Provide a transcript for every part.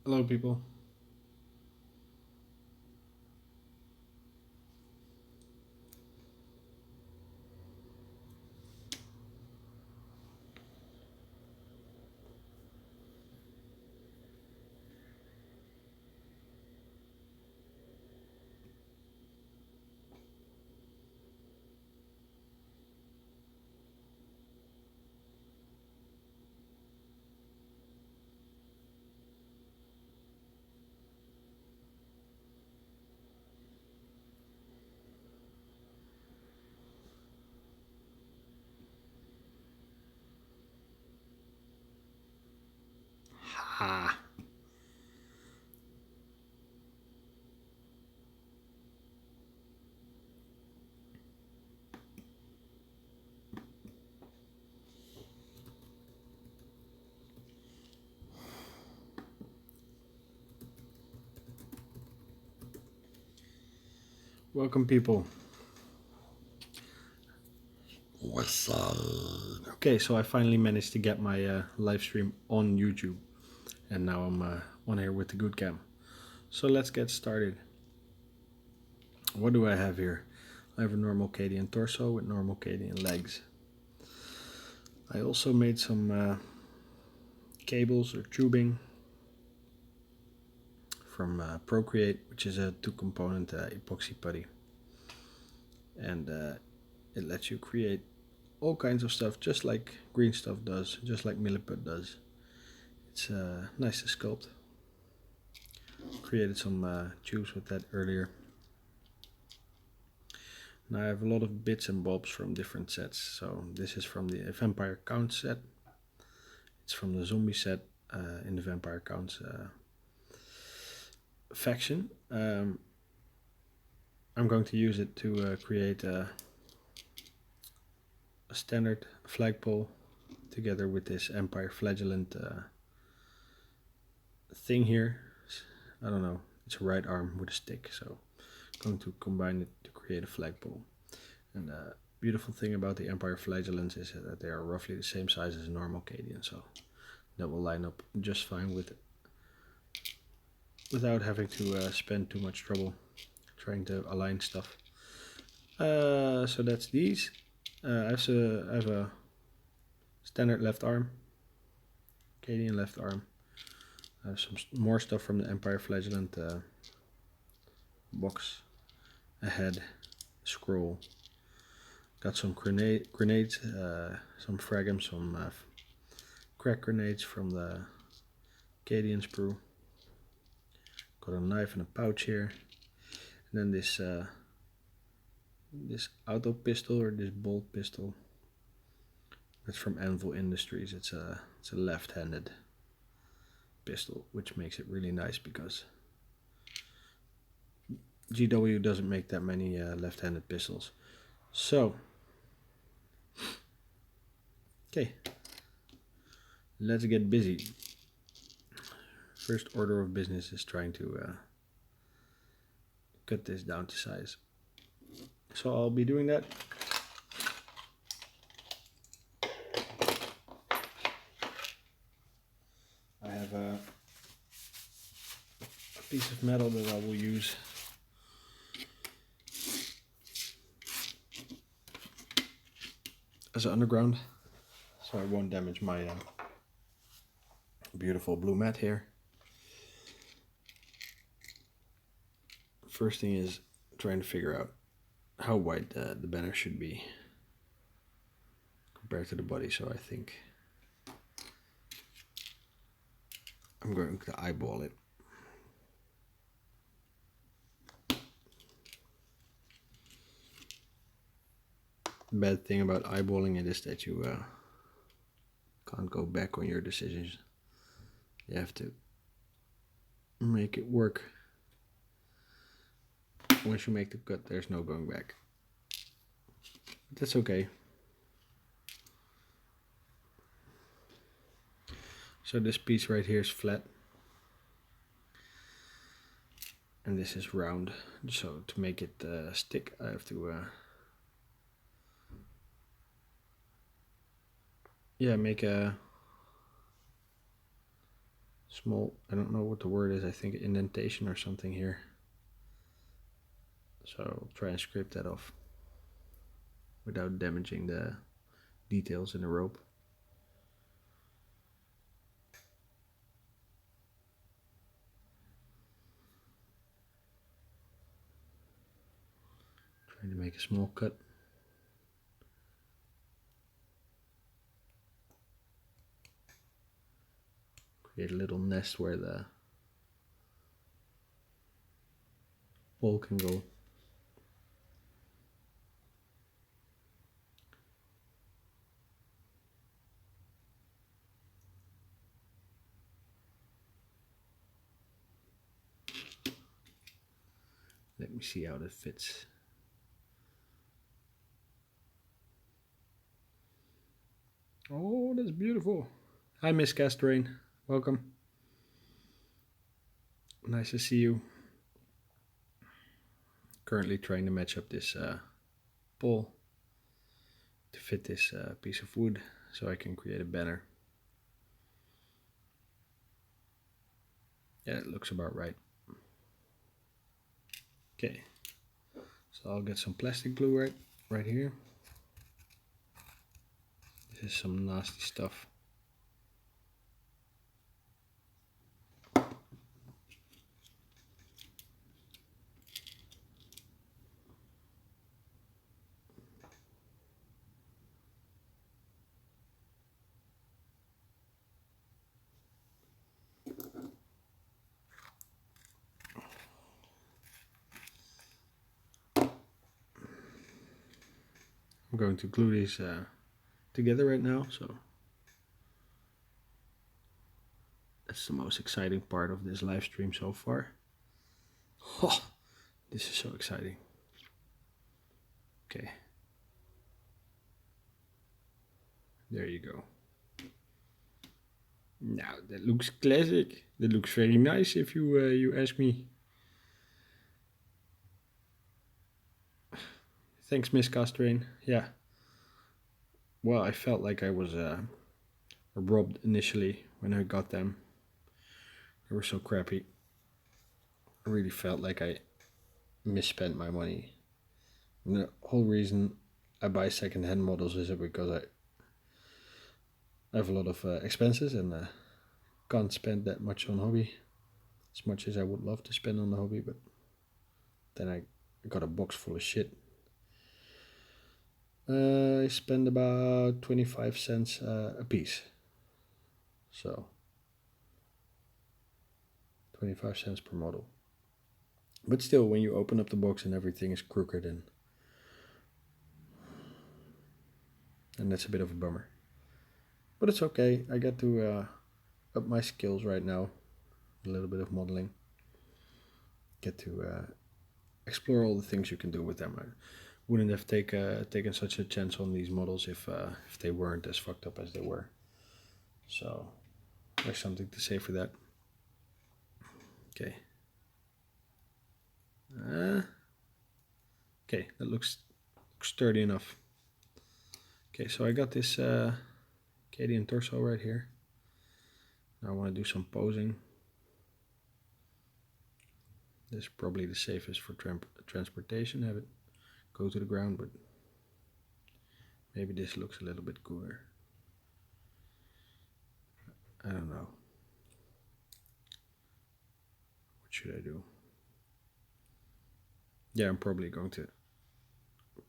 Hello, people. Ha! Welcome, people. What's up? Okay, so I finally managed to get my live stream on YouTube, and now I'm on here with the good cam. So let's get started. What do I have here? I have a normal Cadian torso with normal Cadian legs. I also made some cables or tubing from Procreate, which is a two-component epoxy putty, and it lets you create all kinds of stuff, just like green stuff does, just like milliput does. It's nice to sculpt. Created some tubes with that earlier. Now I have a lot of bits and bobs from different sets. So this is from the Vampire Count set. It's from the zombie set in the Vampire Counts faction. I'm going to use it to create a standard flagpole together with this Empire Flagellant thing here. I don't know, it's a right arm with a stick, so I'm going to combine it to create a flagpole. And the beautiful thing about the Empire Flagellants is that they are roughly the same size as a normal Cadian, so that will line up just fine with it without having to spend too much trouble trying to align stuff. So that's these. I have a standard left arm, Cadian left arm. I have some more stuff from the Empire Flagellant box, a head, scroll. Got some grenades, some fragments, some crack grenades from the Cadian sprue. Got a knife and a pouch here, and then this auto pistol or this bolt pistol. That's from Anvil Industries. It's a left-handed pistol, which makes it really nice because GW doesn't make that many left-handed pistols. So, okay, let's get busy. First order of business is trying to cut this down to size. So I'll be doing that. I have a piece of metal that I will use as an underground, so I won't damage my beautiful blue mat here. First thing is trying to figure out how wide the banner should be compared to the body, so I think I'm going to eyeball it. The bad thing about eyeballing it is that you can't go back on your decisions. You have to make it work. Once you make the cut, there's no going back. But that's okay. So this piece right here is flat, and this is round. So to make it stick, I have to make a small, I don't know what the word is, I think indentation or something here. So I'll try and scrape that off without damaging the details in the rope. Trying to make a small cut. Create a little nest where the ball can go. Let me see how that fits. Oh, that's beautiful. Hi, Miss Castrain. Welcome. Nice to see you. Currently trying to match up this pole to fit this piece of wood so I can create a banner. Yeah, it looks about right. Okay, so I'll get some plastic glue right here. This is some nasty stuff. I'm going to glue these together right now, so that's the most exciting part of this live stream so far. Oh, this is so exciting. Okay, there you go. Now that looks classic. That looks very nice if you ask me. Thanks, Miss Castrain. Yeah. Well, I felt like I was robbed initially when I got them. They were so crappy. I really felt like I misspent my money. And the whole reason I buy second-hand models is because I have a lot of expenses and can't spend that much on hobby. As much as I would love to spend on the hobby, but then I got a box full of shit. I spend about 25 cents a piece. So 25 cents per model. But still, when you open up the box and everything is crooked and that's a bit of a bummer. But it's okay. I get to up my skills right now. A little bit of modeling. Get to explore all the things you can do with them. I wouldn't have taken such a chance on these models if they weren't as fucked up as they were. So there's something to say for that. Okay. Okay, that looks sturdy enough. Okay, so I got this Cadian torso right here. Now I want to do some posing. This is probably the safest for transportation. Have it go to the ground, but maybe this looks a little bit cooler. I don't know. What should I do? Yeah, I'm probably going to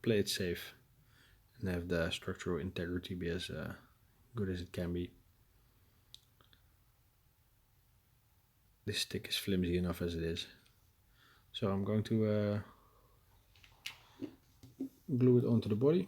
play it safe and have the structural integrity be as good as it can be. This stick is flimsy enough as it is. So I'm going to glue it onto the body.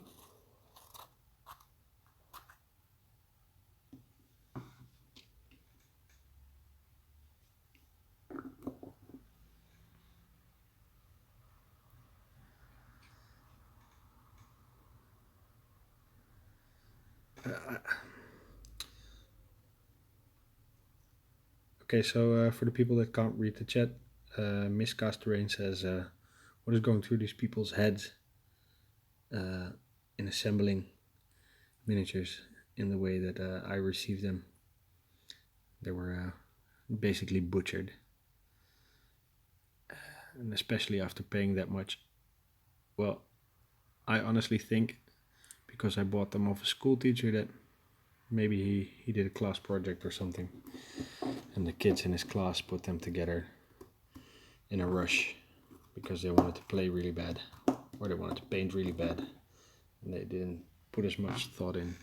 Okay, so for the people that can't read the chat, Miss Casterrain says, what is going through these people's heads in assembling miniatures in the way that I received them? They were basically butchered. And especially after paying that much. Well, I honestly think because I bought them off a school teacher that maybe he did a class project or something, and the kids in his class put them together in a rush because they wanted to play really bad or they wanted to paint really bad, and they didn't put as much thought in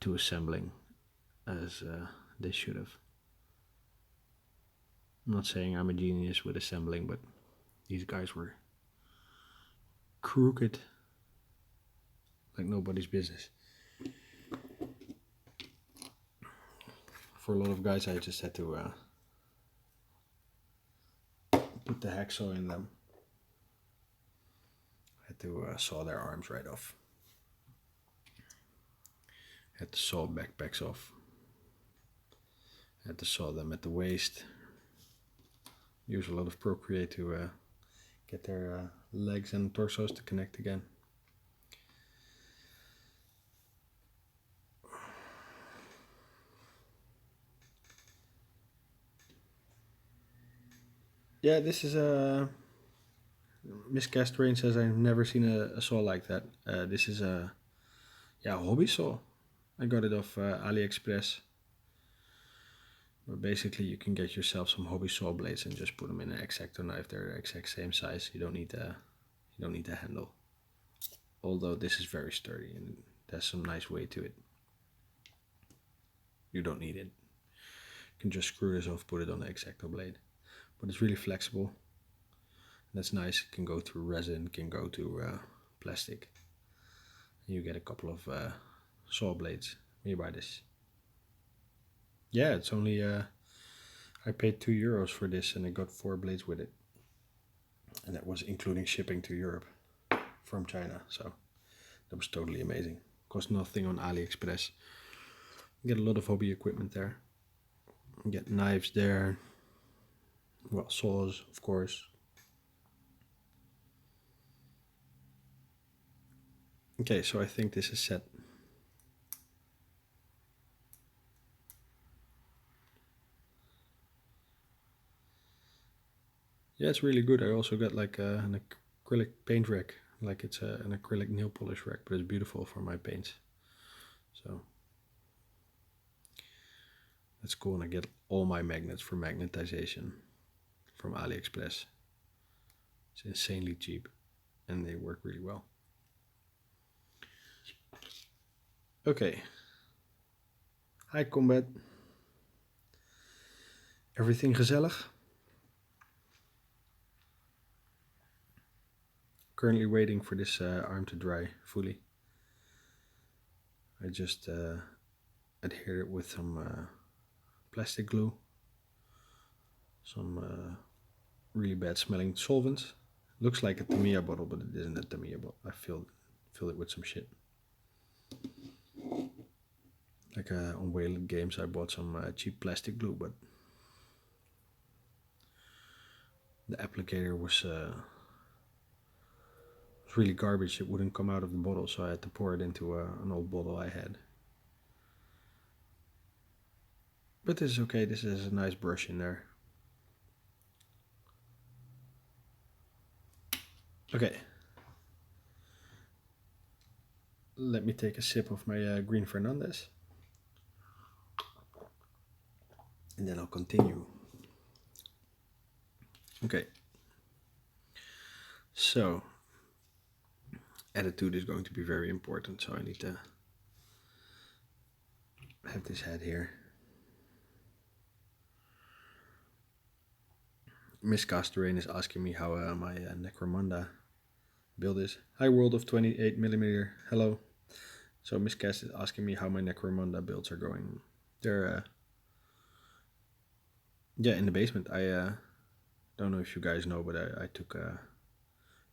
to assembling as they should have. I'm not saying I'm a genius with assembling, but these guys were crooked like nobody's business. For a lot of guys, I just had to put the hacksaw in them. I had to saw their arms right off. I had to saw backpacks off. I had to saw them at the waist. Use a lot of Procreate to get their legs and torsos to connect again. Yeah, this is a Miss Castrain says I've never seen a saw like that. This is a hobby saw. I got it off AliExpress. But basically, you can get yourself some hobby saw blades and just put them in an X-Acto knife. They're the exact same size. You don't need the handle. Although this is very sturdy and there's some nice weight to it. You don't need it. You can just screw this off, put it on the X-Acto blade. But it's really flexible. That's nice. It can go through resin, can go to plastic. And you get a couple of saw blades when you buy this. Yeah, it's only I paid €2 for this and I got 4 blades with it. And that was including shipping to Europe from China. So that was totally amazing. Cost nothing on AliExpress. You get a lot of hobby equipment there. You get knives there. Well, saws, of course. Okay, so I think this is set. Yeah, it's really good. I also got like an acrylic paint rack. Like it's an acrylic nail polish rack, but it's beautiful for my paints. So that's cool. And I get all my magnets for magnetization from AliExpress. It's insanely cheap and they work really well. Okay. Hi Combat. Everything gezellig? Currently waiting for this arm to dry fully. I just adhered it with some plastic glue, some really bad smelling solvents. Looks like a Tamiya bottle, but it isn't a Tamiya bottle. I filled it with some shit. Like on Wayland Games, I bought some cheap plastic glue, but the applicator was really garbage. It wouldn't come out of the bottle, so I had to pour it into an old bottle I had. But this is okay. This is a nice brush in there. Okay. Let me take a sip of my Green Fernandez. And then I'll continue. Okay. So, attitude is going to be very important, so I need to have this head here. Miss Castorain is asking me how my Necromunda build is. Hi world of 28mm, hello. So Miss Cass is asking me how my Necromunda builds are going. They're in the basement. I don't know if you guys know, but I took a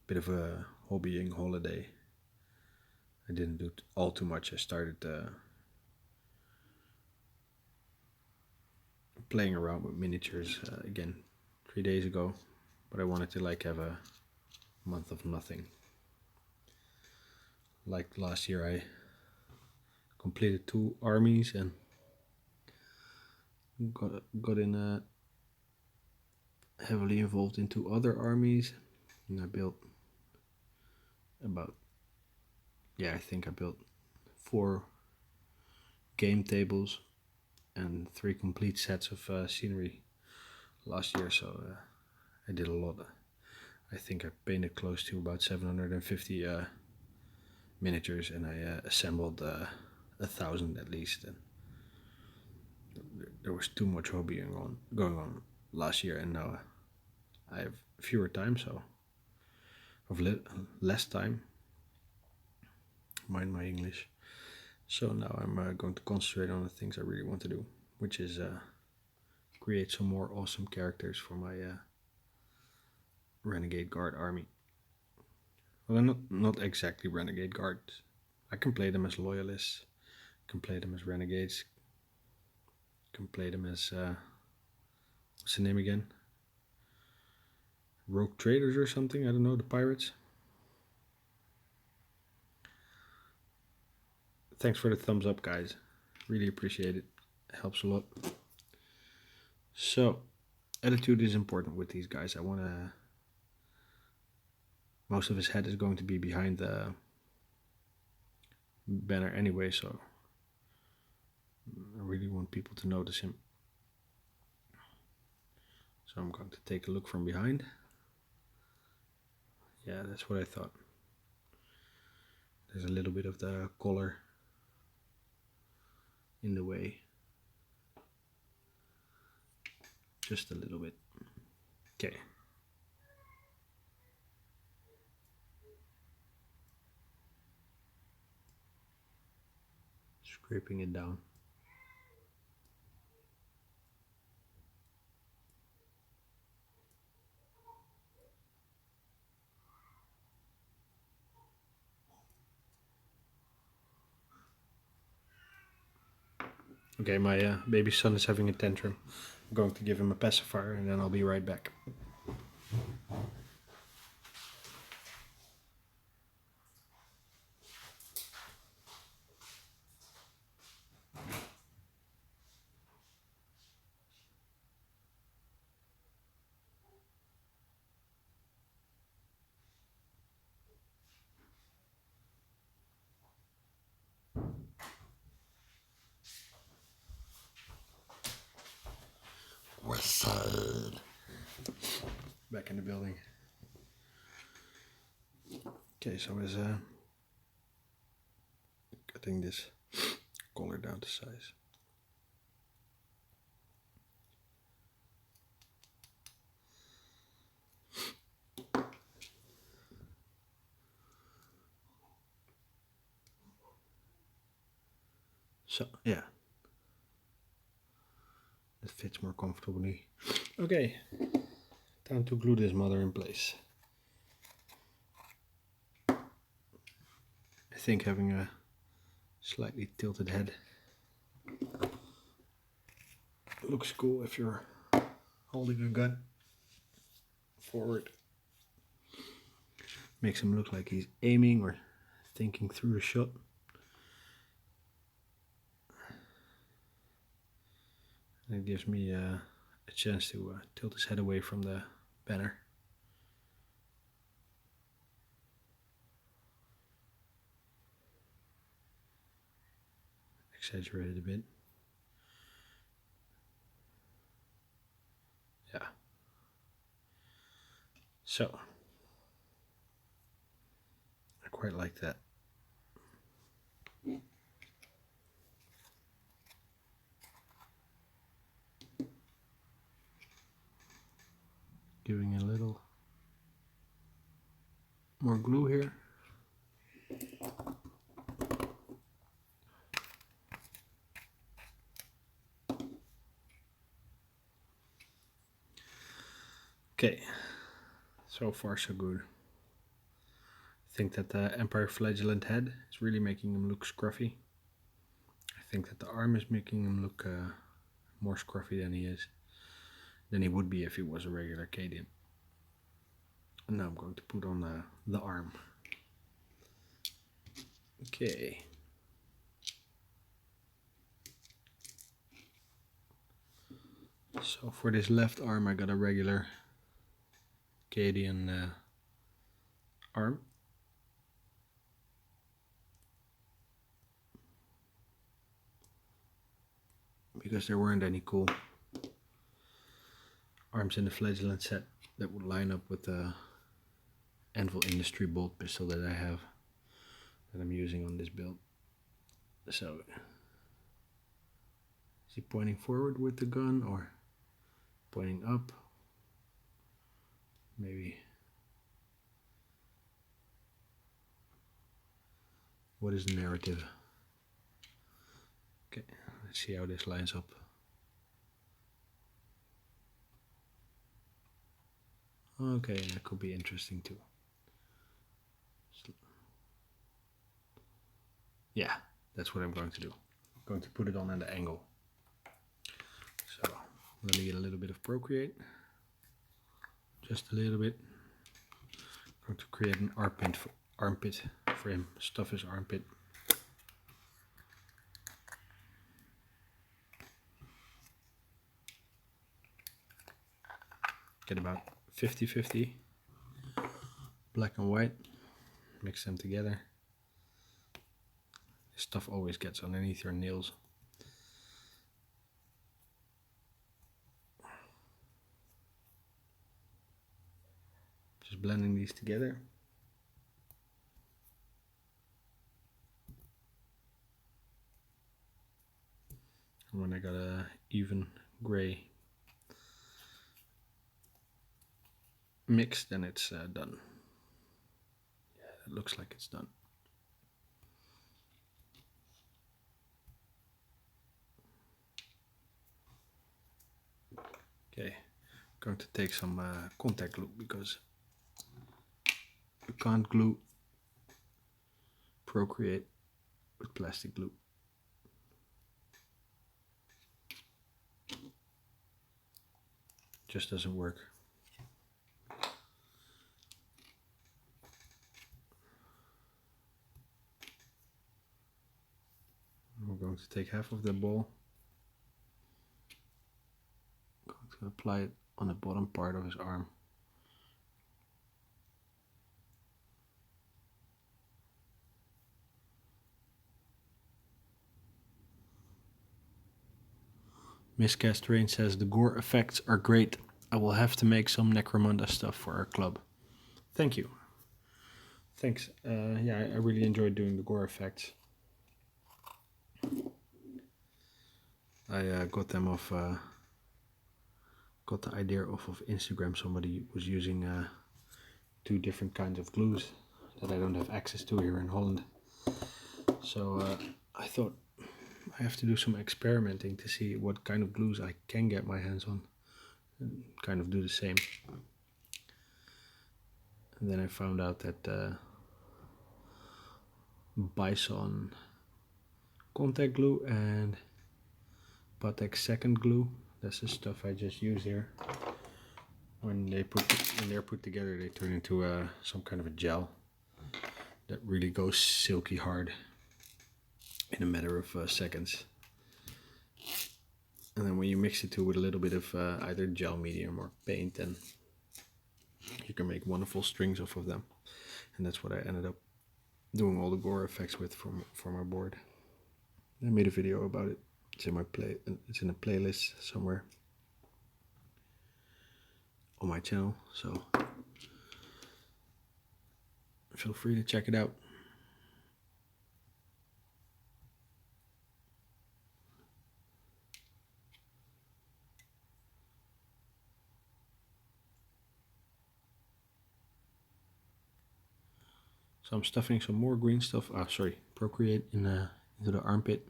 bit of a hobbying holiday. I didn't do all too much. I started playing around with miniatures again 3 days ago, but I wanted to like have a month of nothing. Like last year I completed 2 armies and got in heavily involved into other armies, and I built about, I think I built 4 game tables and 3 complete sets of scenery last year. So I did a lot. I think I painted close to about 750 miniatures, and I assembled 1,000 at least. And there was too much hobbying going on last year, and now I have fewer time, so less time. Mind my English. So now I'm going to concentrate on the things I really want to do, which is create some more awesome characters for my Renegade Guard army. Well, they're not exactly Renegade Guards. I can play them as loyalists, can play them as renegades, can play them as what's the name again? Rogue traders or something. I don't know. The pirates. Thanks for the thumbs up, guys. Really appreciate it. It helps a lot. So, attitude is important with these guys. I want to. Most of his head is going to be behind the banner anyway, so I really want people to notice him. So I'm going to take a look from behind. Yeah, that's what I thought. There's a little bit of the collar in the way. Just a little bit. Okay. Scraping it down. Okay, my baby son is having a tantrum. I'm going to give him a pacifier and then I'll be right back. West Side. Back in the building. Okay, so I was cutting this collar down to size. So, yeah. It fits more comfortably. Okay, time to glue this mother in place. I think having a slightly tilted head looks cool if you're holding a gun forward. Makes him look like he's aiming or thinking through the shot. And it gives me a chance to tilt his head away from the banner. Exaggerated a bit. Yeah. So, I quite like that. Giving a little more glue here. Okay, so far so good. I think that the Empire Flagellant head is really making him look scruffy. I think that the arm is making him look more scruffy than he would be if he was a regular Cadian. And now I'm going to put on the arm. Okay. So for this left arm I got a regular Cadian arm. Because there weren't any cool arms in the Flagellant set that would line up with the Anvil Industry bolt pistol that I have, that I'm using on this build. So, is he pointing forward with the gun or pointing up? Maybe. What is the narrative? Okay, let's see how this lines up. Okay, that could be interesting too. Yeah, that's what I'm going to do. I'm going to put it on at an angle. So, let me get a little bit of Procreate. Just a little bit. I'm going to create an armpit for him. Stuff his armpit. Get about 50-50. Black and white. Mix them together. This stuff always gets underneath your nails. Just blending these together. And when I got a even gray mix, then it's done. Yeah, it looks like it's done. Okay, I'm going to take some contact glue because you can't glue Procreate with plastic glue. Just doesn't work. We're going to take half of the ball. I'm going to apply it on the bottom part of his arm. Miss Castrain says the gore effects are great. I will have to make some Necromunda stuff for our club. Thank you. Thanks. Yeah, I really enjoyed doing the gore effects. I got them off. Got the idea off of Instagram. Somebody was using 2 different kinds of glues that I don't have access to here in Holland. So I thought I have to do some experimenting to see what kind of glues I can get my hands on and kind of do the same. And then I found out that Bison contact glue and Patek second glue, that's the stuff I just use here. When they're put together, they turn into some kind of a gel that really goes silky hard in a matter of seconds. And then when you mix the two with a little bit of either gel medium or paint, then you can make wonderful strings off of them. And that's what I ended up doing all the gore effects with for my board. I made a video about it. It's in my it's in a playlist somewhere on my channel, so feel free to check it out. So I'm stuffing some more green stuff, Procreate into the armpit.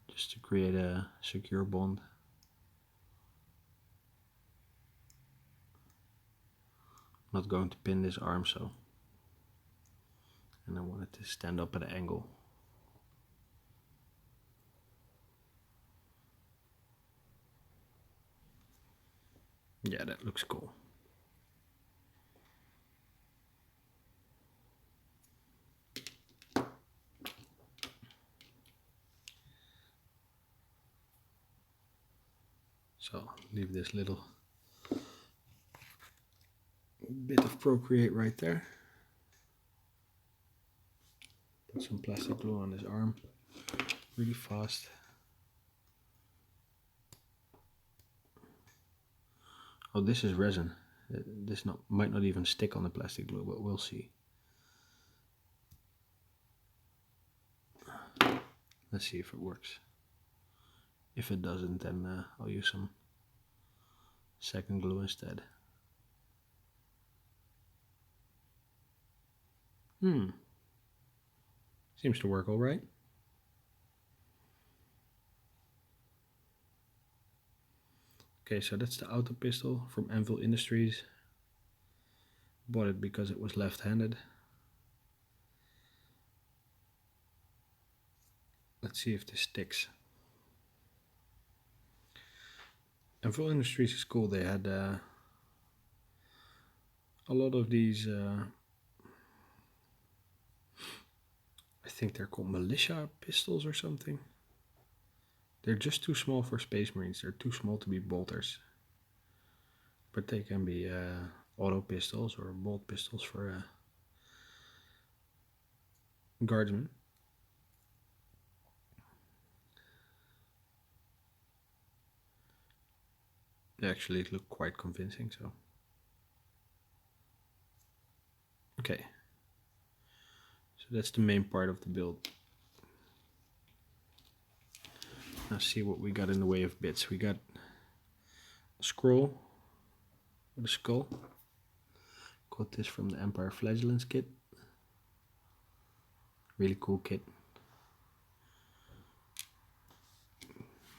Just to create a secure bond. I'm not going to pin this arm, and I want it to stand up at an angle. Yeah, that looks cool. So leave this little bit of Procreate right there. Put some plastic glue on his arm really fast. Oh, this is resin. This might not even stick on the plastic glue, but we'll see. Let's see if it works. If it doesn't, then I'll use some second glue instead. Seems to work all right. Okay, so that's the auto pistol from Anvil Industries. Bought it because it was left-handed. Let's see if this sticks. Anvil Industries is cool. They had a lot of these, I think they're called militia pistols or something. They're just too small for Space Marines. They're too small to be bolters. But they can be auto pistols or bolt pistols for guardsmen. They actually look quite convincing, so. Okay. So that's the main part of the build. Now see what we got in the way of bits. We got a scroll with a skull. Got this from the Empire Flagellants kit. Really cool kit.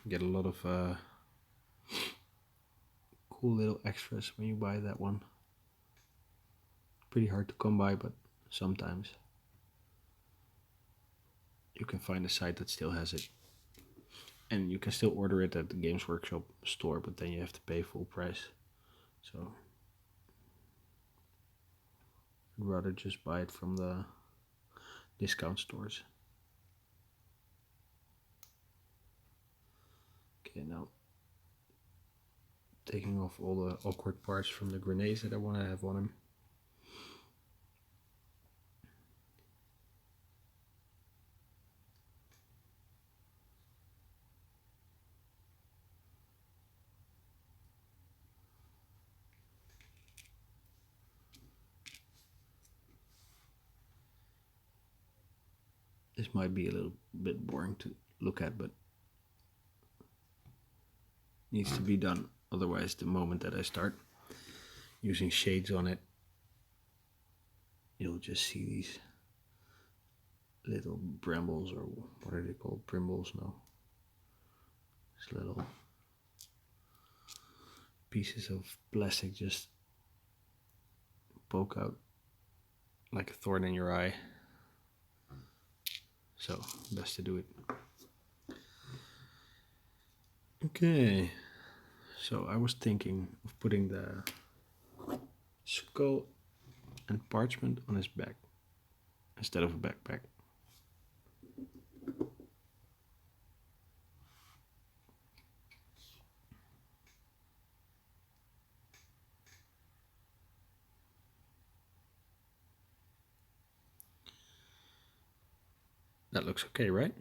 Get a lot of cool little extras when you buy that one. Pretty hard to come by, but sometimes you can find a site that still has it. And you can still order it at the Games Workshop store, but then you have to pay full price. So I'd rather just buy it from the discount stores. Okay, now taking off all the awkward parts from the grenades that I want to have on him. This might be a little bit boring to look at, but needs to be done. Otherwise, the moment that I start using shades on it, you'll just see these little brambles, or what are they called? Brimbles? No. These little pieces of plastic just poke out like a thorn in your eye. So, best to do it. Okay, so I was thinking of putting the skull and parchment on his back instead of a backpack. That looks okay, right?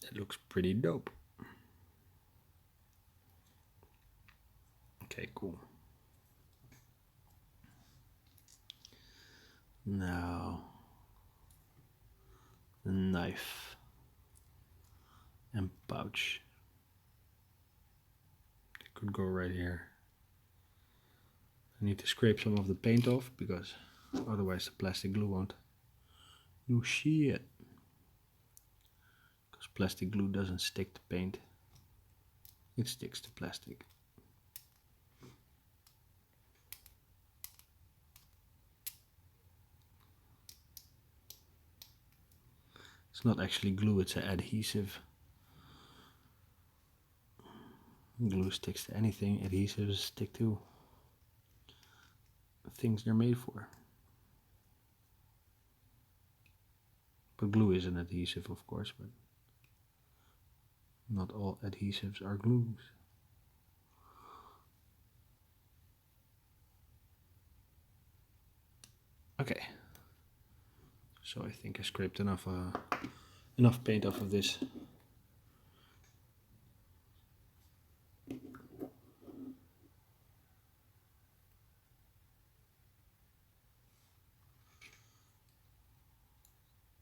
That looks pretty dope. Okay, cool. Now, the knife and pouch. It could go right here. I need to scrape some of the paint off because otherwise the plastic glue won't do shit. Because plastic glue doesn't stick to paint, it sticks to plastic. It's not actually glue, it's an adhesive. Glue sticks to anything, adhesives stick to things they're made for. But glue is an adhesive, of course, but Not all adhesives are glues. Okay. So I think I scraped enough paint off of this.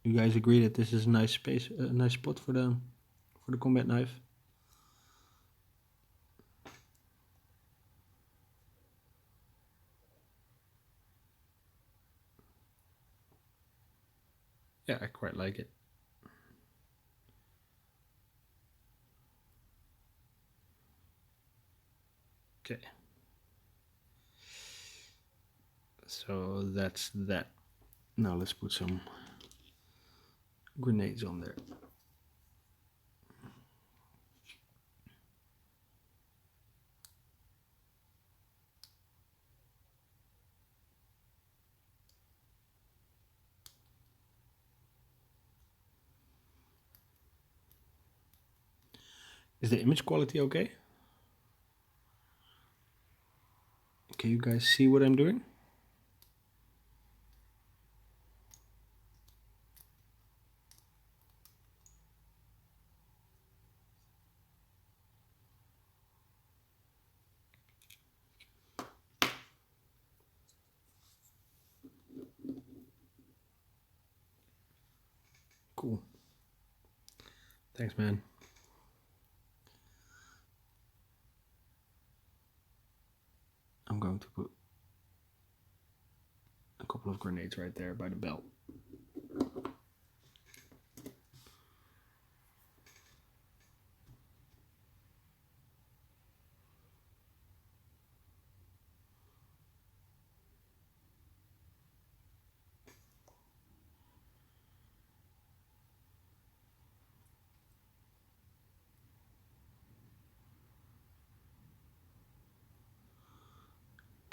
You guys agree that this is a nice space, a nice spot for the combat knife? Yeah, I quite like it. Okay. So that's that. Now let's put some grenades on there. Is the image quality okay? Can you guys see what I'm doing? Cool. Thanks, man. I'm going to put a couple of grenades right there by the belt.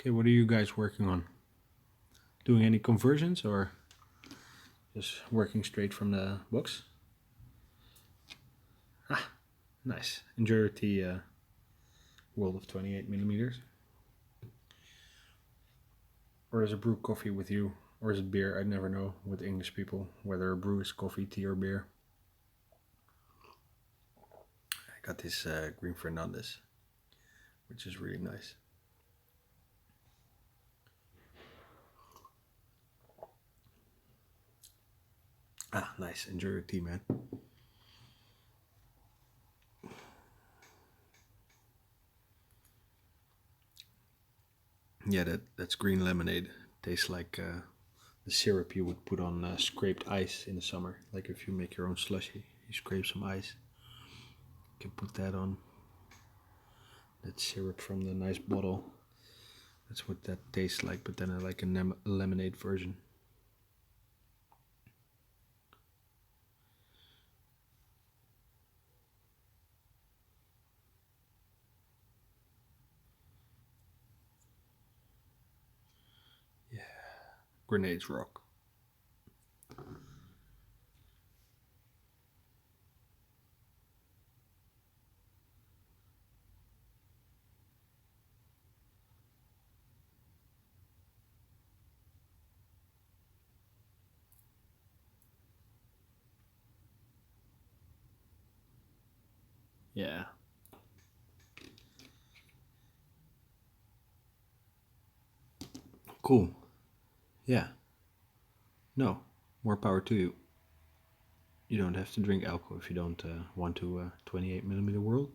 Okay, what are you guys working on? Doing any conversions or just working straight from the box? Ah, nice. Enjoy the world of 28 millimeters. Or is a brew coffee with you? Or is it beer? I never know with English people whether a brew is coffee, tea, or beer. I got this Green Fernandez, which is really nice. Ah, nice. Enjoy your tea, man. Yeah, that's green lemonade. Tastes like the syrup you would put on scraped ice in the summer. Like if you make your own slushy, you scrape some ice. You can put that on. That syrup from the nice bottle. That's what that tastes like, but then I like a lemonade version. Yeah, grenades rock. Yeah. Cool. Yeah. No, more power to you. You don't have to drink alcohol if you don't want to 28 millimeter world.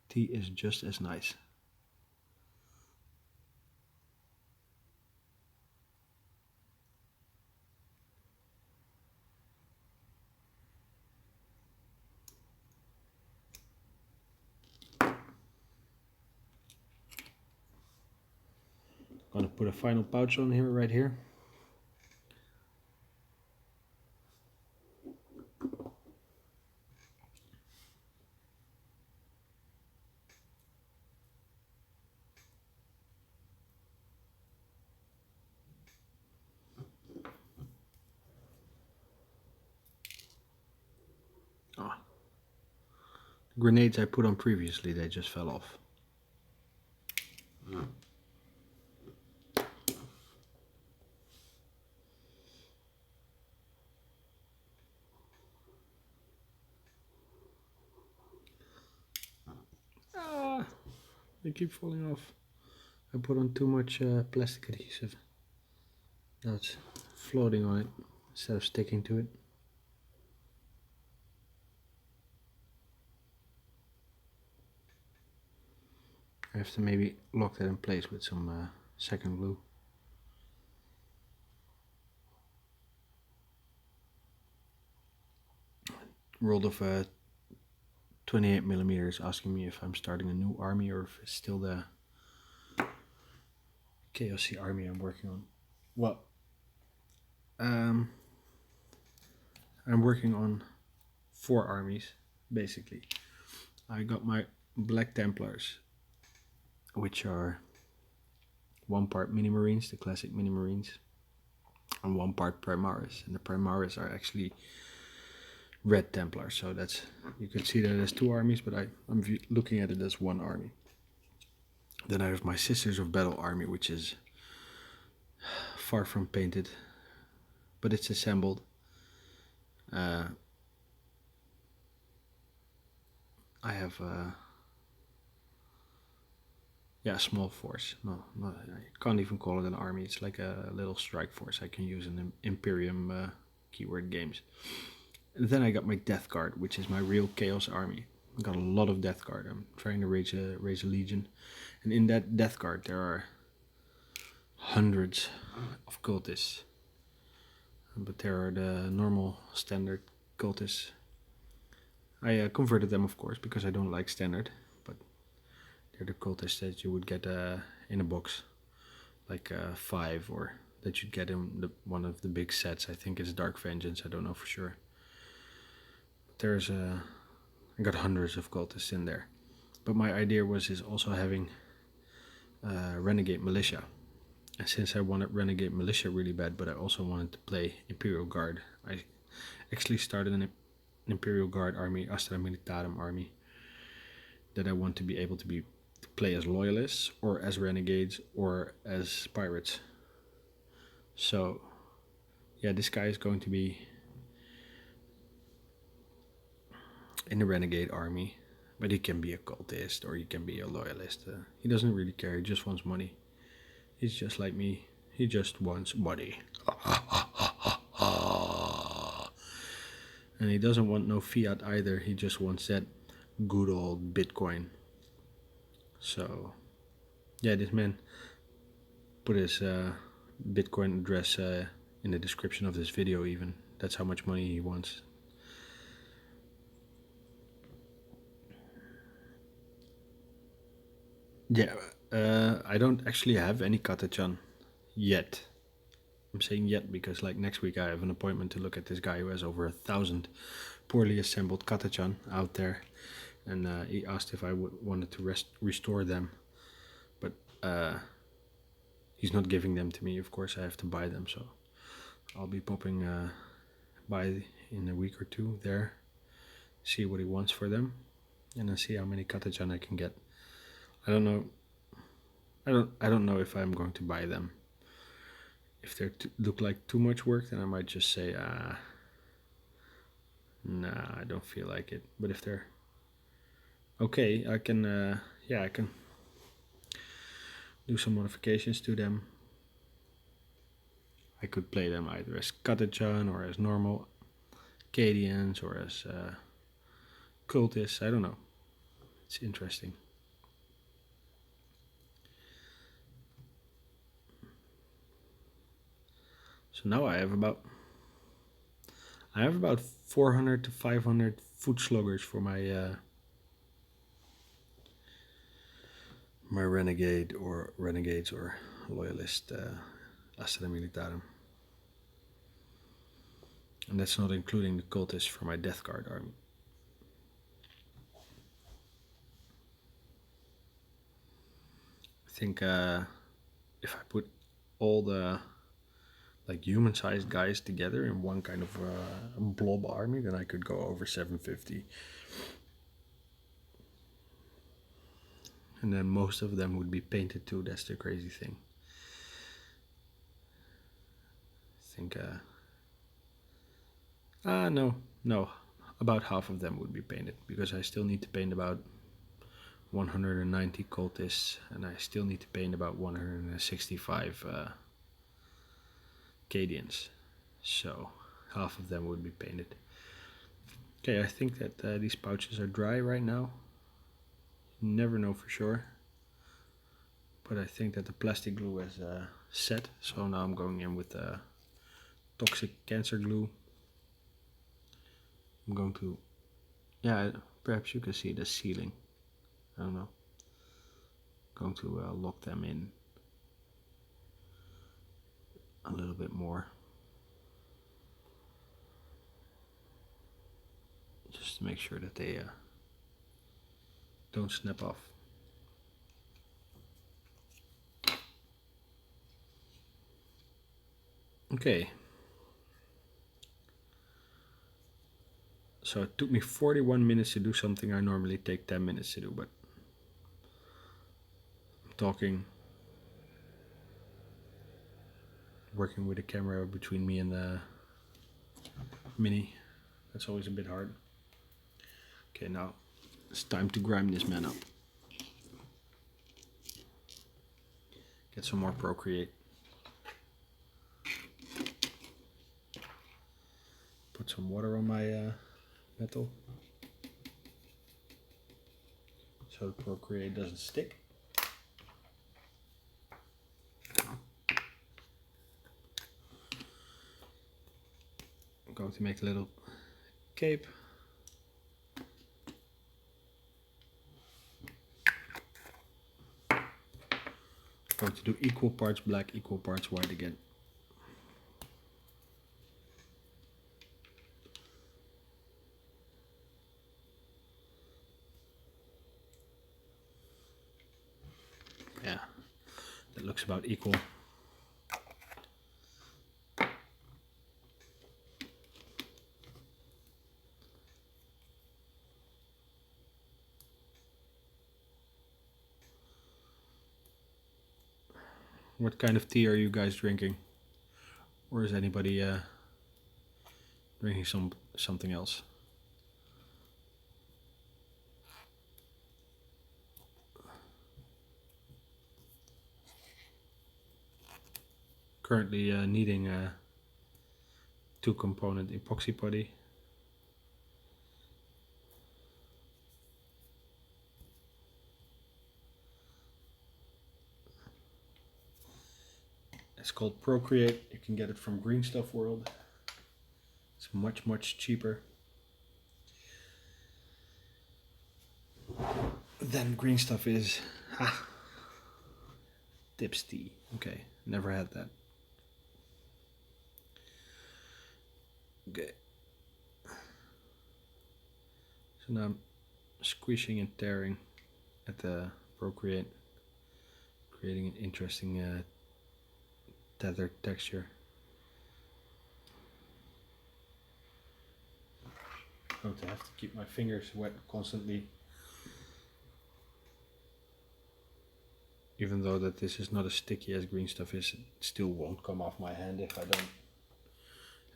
Tea is just as nice. Gonna put a final pouch on here, right here. Oh, the grenades I put on previously, they just fell off. Ah, they keep falling off. I put on too much plastic adhesive. Now it's floating on it instead of sticking to it. I have to maybe lock that in place with some second glue. World of 28mm asking me if I'm starting a new army or if it's still the KOC army I'm working on. Well, I'm working on 4 armies basically. I got my Black Templars, which are 1 part Mini Marines, the classic Mini Marines, and 1 part Primaris. And the Primaris are actually Red Templars, so that's, you can see that as 2 armies, but I'm looking at it as 1 army. Then I have my Sisters of Battle army, which is far from painted, but it's assembled. I have a small force. No, I can't even call it an army. It's like a little strike force I can use in the Imperium keyword games. And then I got my Death Guard, which is my real Chaos army. I got a lot of Death Guard. I'm trying to raise a legion, and in that Death Guard there are hundreds of cultists. But there are the normal standard cultists. I converted them, of course, because I don't like standard, but they're the cultists that you would get in a box, like 5, or that you'd get in one of the big sets. I think it's Dark Vengeance, I don't know for sure. But there's I got hundreds of cultists in there. But my idea is also having Renegade Militia. And since I wanted Renegade Militia really bad, but I also wanted to play Imperial Guard, I actually started an Imperial Guard army, Astra Militarum army, that I want to be able to play as loyalists or as renegades or as pirates. So yeah, this guy is going to be in the renegade army, but he can be a cultist or he can be a loyalist. He doesn't really care, he just wants money. He's just like me, he just wants money. And he doesn't want no fiat either, he just wants that good old Bitcoin. So yeah, this man put his Bitcoin address in the description of this video even. That's how much money he wants. Yeah, I don't actually have any Katachan yet. I'm saying yet because like next week I have an appointment to look at this guy who has over 1,000 poorly assembled Katachan out there, and he asked if I wanted to restore them, but he's not giving them to me. Of course I have to buy them, so I'll be popping by in a week or 2 there, see what he wants for them, and then see how many Katachan I can get. I don't know. I don't know if I'm going to buy them. If they look like too much work, then I might just say, nah, I don't feel like it. But if they're okay, I can, I can do some modifications to them. I could play them either as Katachan or as normal Cadians or as cultists. I don't know. It's interesting. So now I have about 400 to 500 foot sluggers for my my renegades or loyalist Astra Militarum. And that's not including the cultists for my Death Guard army. I think if I put all the like human-sized guys together in one kind of blob army, then I could go over 750. And then most of them would be painted too. That's the crazy thing. I think no, about half of them would be painted, because I still need to paint about 190 cultists, and I still need to paint about 165 Cadians. So half of them would be painted. Okay, I think that these pouches are dry right now. You never know for sure. But I think that the plastic glue is set. So now I'm going in with toxic cancer glue. I'm going to, yeah, perhaps you can see the ceiling. I don't know. Going to lock them in a little bit more. Just to make sure that they don't snap off. Okay. So it took me 41 minutes to do something I normally take 10 minutes to do, but I'm talking, working with a camera between me and the Mini. That's always a bit hard. Okay, now it's time to grind this man up. Get some more Procreate. Put some water on my metal so the Procreate doesn't stick. I'm going to make a little cape. I'm going to do equal parts black, equal parts white again. Yeah, that looks about equal. What kind of tea are you guys drinking? Or is anybody drinking something else? Currently needing a 2-component epoxy putty. It's called Procreate. You can get it from Green Stuff World. It's much cheaper than Green Stuff is. Ha! Tips tea. Okay, never had that. Okay. So now I'm squishing and tearing at the Procreate, creating an interesting tethered texture. I'm going to have to keep my fingers wet constantly, even though that this is not as sticky as Green Stuff is. It still won't come off my hand if I don't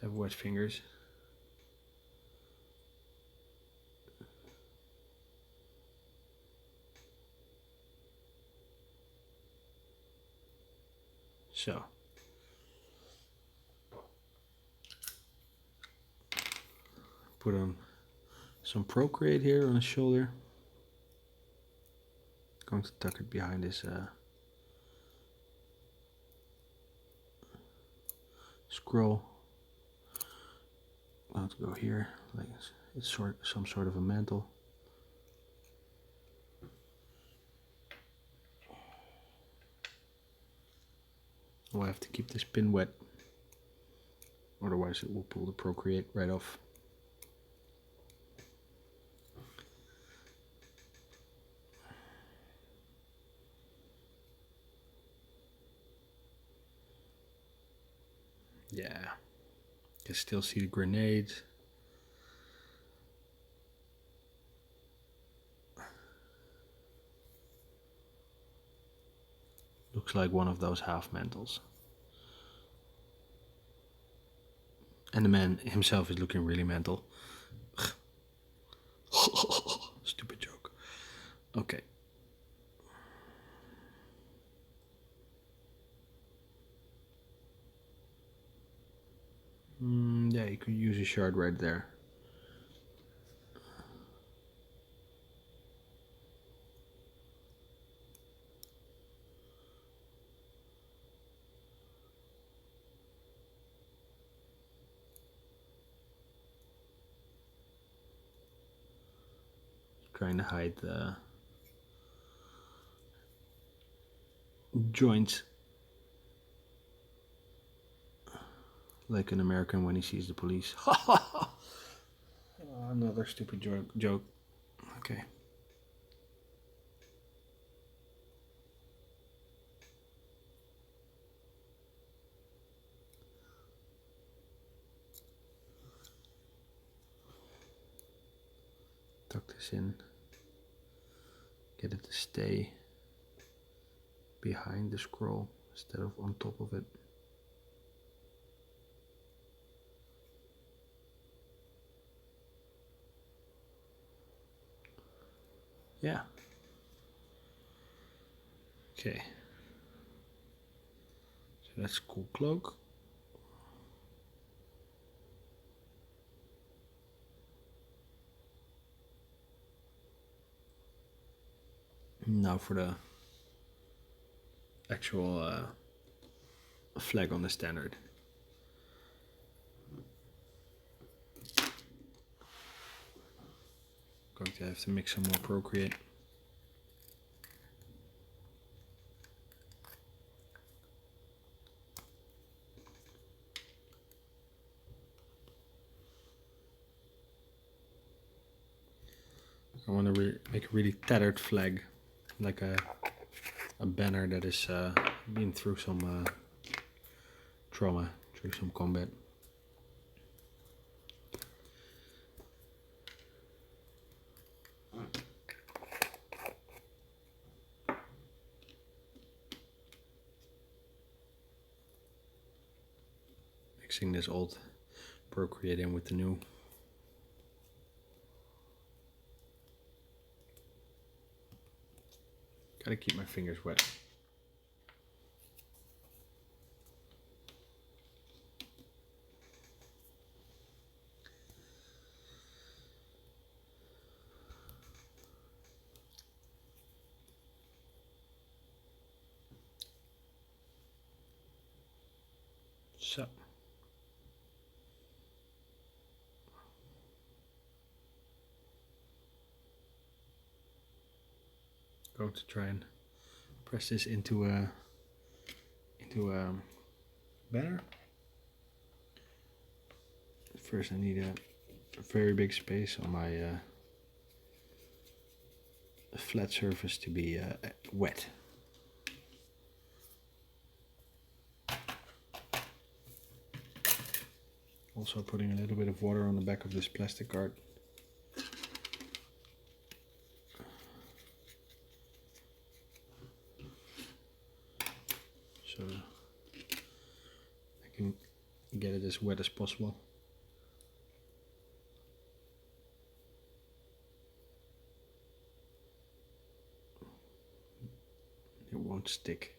have wet fingers. So put on some Procreate here on the shoulder. Going to tuck it behind this scroll. I'm going to go here, like it's some sort of a mantle. I'll have to keep this pin wet, otherwise it will pull the Procreate right off. Yeah. Can still see the grenades. Looks like one of those half mantles. And the man himself is looking really mental. Stupid joke. Okay. Yeah, you could use a shard right there. Trying to hide the joints like an American when he sees the police. Another stupid joke. Okay. Tuck this in. Get it to stay behind the scroll instead of on top of it. Yeah. Okay. So that's cool cloak. Now for the actual flag on the standard. Going to have to mix some more Procreate. I want to make a really tattered flag, like a banner that is been through some trauma, through some combat. Mixing this old Procreate in with the new. Gotta keep my fingers wet. So. Going to try and press this into a banner. First I need a very big space on my flat surface to be wet. Also putting a little bit of water on the back of this plastic card. So I can get it as wet as possible. It won't stick.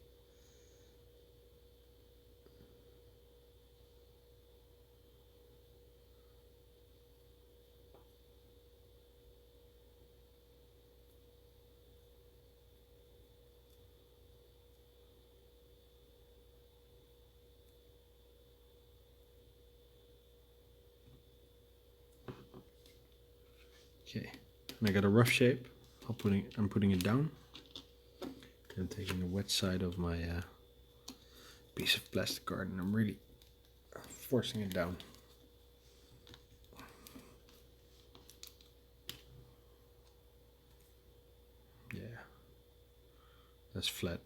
Okay, and I got a rough shape. I'm putting it down. And taking the wet side of my piece of plastic card, and I'm really forcing it down. Yeah, that's flat.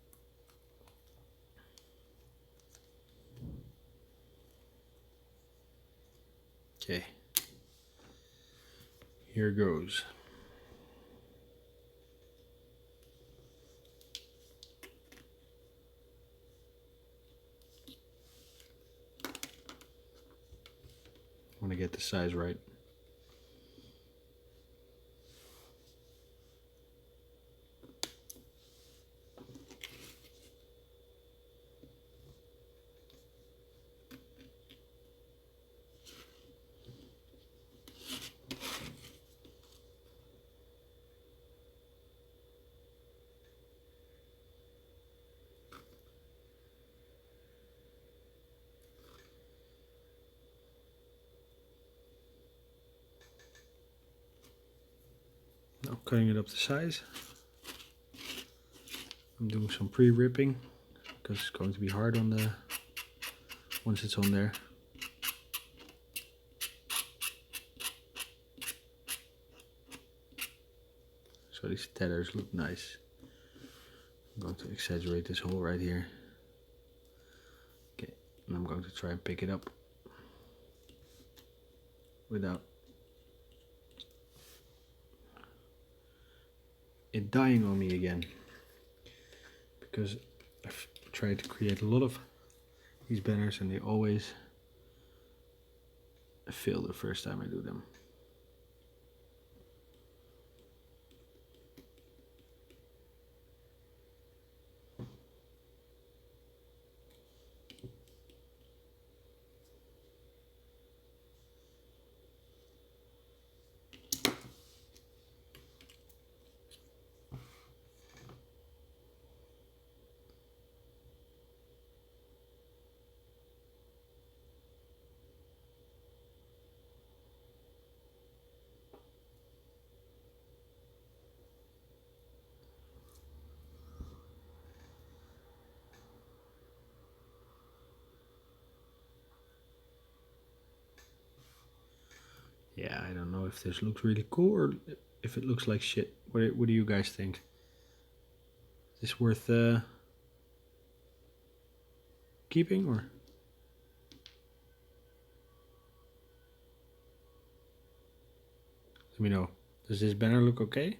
Okay. Here goes. I want to get the size right. Now cutting it up to size. I'm doing some pre-ripping because it's going to be hard on the once it's on there. So these tethers look nice. I'm going to exaggerate this hole right here. Okay, and I'm going to try and pick it up without it dying on me again, because I've tried to create a lot of these banners and they always fail the first time I do them. Yeah, I don't know if this looks really cool or if it looks like shit. What do you guys think? Is this worth keeping or? Let me know. Does this banner look okay?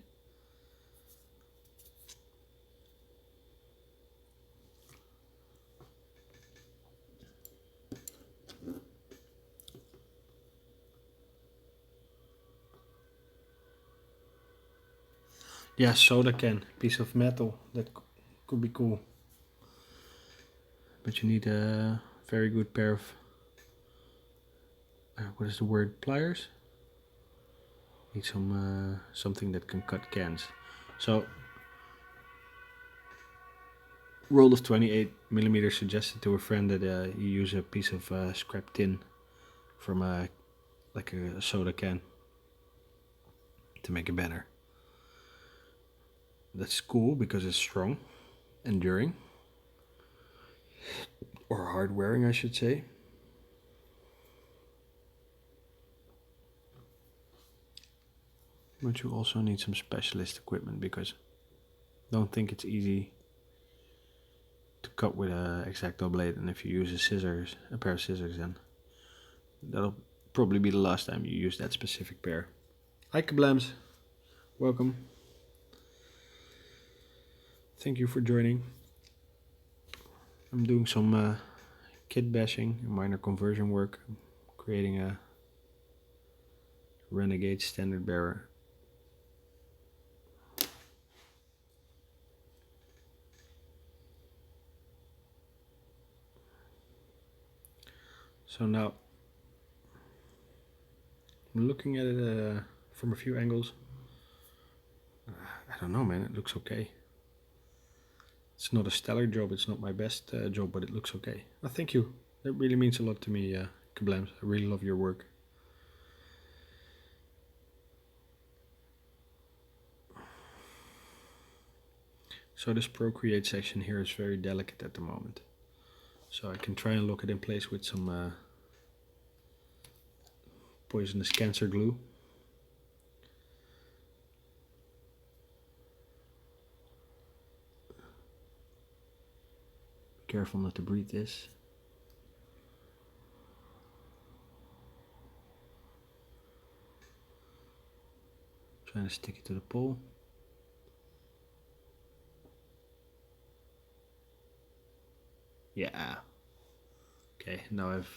Yeah, soda can, piece of metal, that could be cool. But you need a very good pair of, what is the word, pliers? Need some something that can cut cans. So, roll of 28mm suggested to a friend that you use a piece of scrap tin from like a soda can to make a banner. That's cool because it's strong, enduring, or hard wearing, I should say. But you also need some specialist equipment because don't think it's easy to cut with an X-Acto blade, and if you use a pair of scissors, then that'll probably be the last time you use that specific pair. Hi Kablams, welcome. Thank you for joining. I'm doing some kit bashing, minor conversion work, creating a Renegade standard bearer. So now I'm looking at it from a few angles. I don't know, man, it looks okay. It's not a stellar job, it's not my best job, but it looks okay. Oh, thank you. That really means a lot to me, Kablams. I really love your work. So this Procreate section here is very delicate at the moment. So I can try and lock it in place with some poisonous cancer glue. Careful not to breathe this. Trying to stick it to the pole. Yeah. Okay, now I have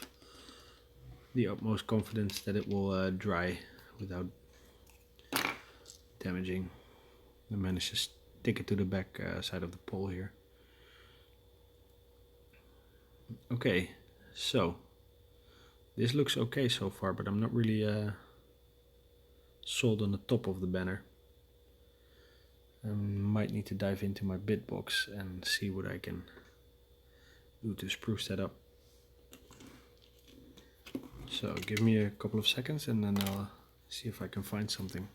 the utmost confidence that it will dry without damaging. I managed to stick it to the back side of the pole here. Okay, so this looks okay so far, but I'm not really sold on the top of the banner. I might need to dive into my bit box and see what I can do to spruce that up. So give me a couple of seconds and then I'll see if I can find something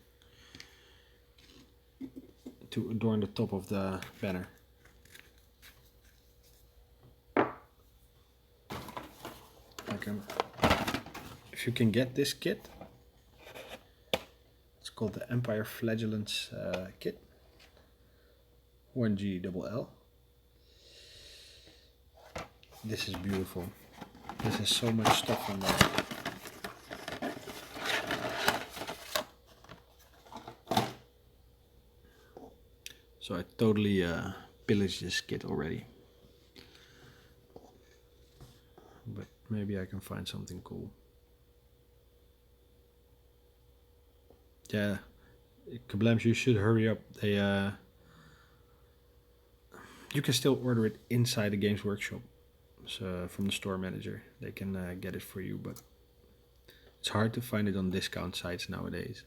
to adorn the top of the banner. If you can get this kit, it's called the Empire Flagellants kit, 1G-double-L. This is beautiful. This has so much stuff on there. So I totally pillaged this kit already. But maybe I can find something cool. Yeah, Kablams, you should hurry up. They you can still order it inside the Games Workshop. So from the store manager, they can get it for you, but it's hard to find it on discount sites nowadays.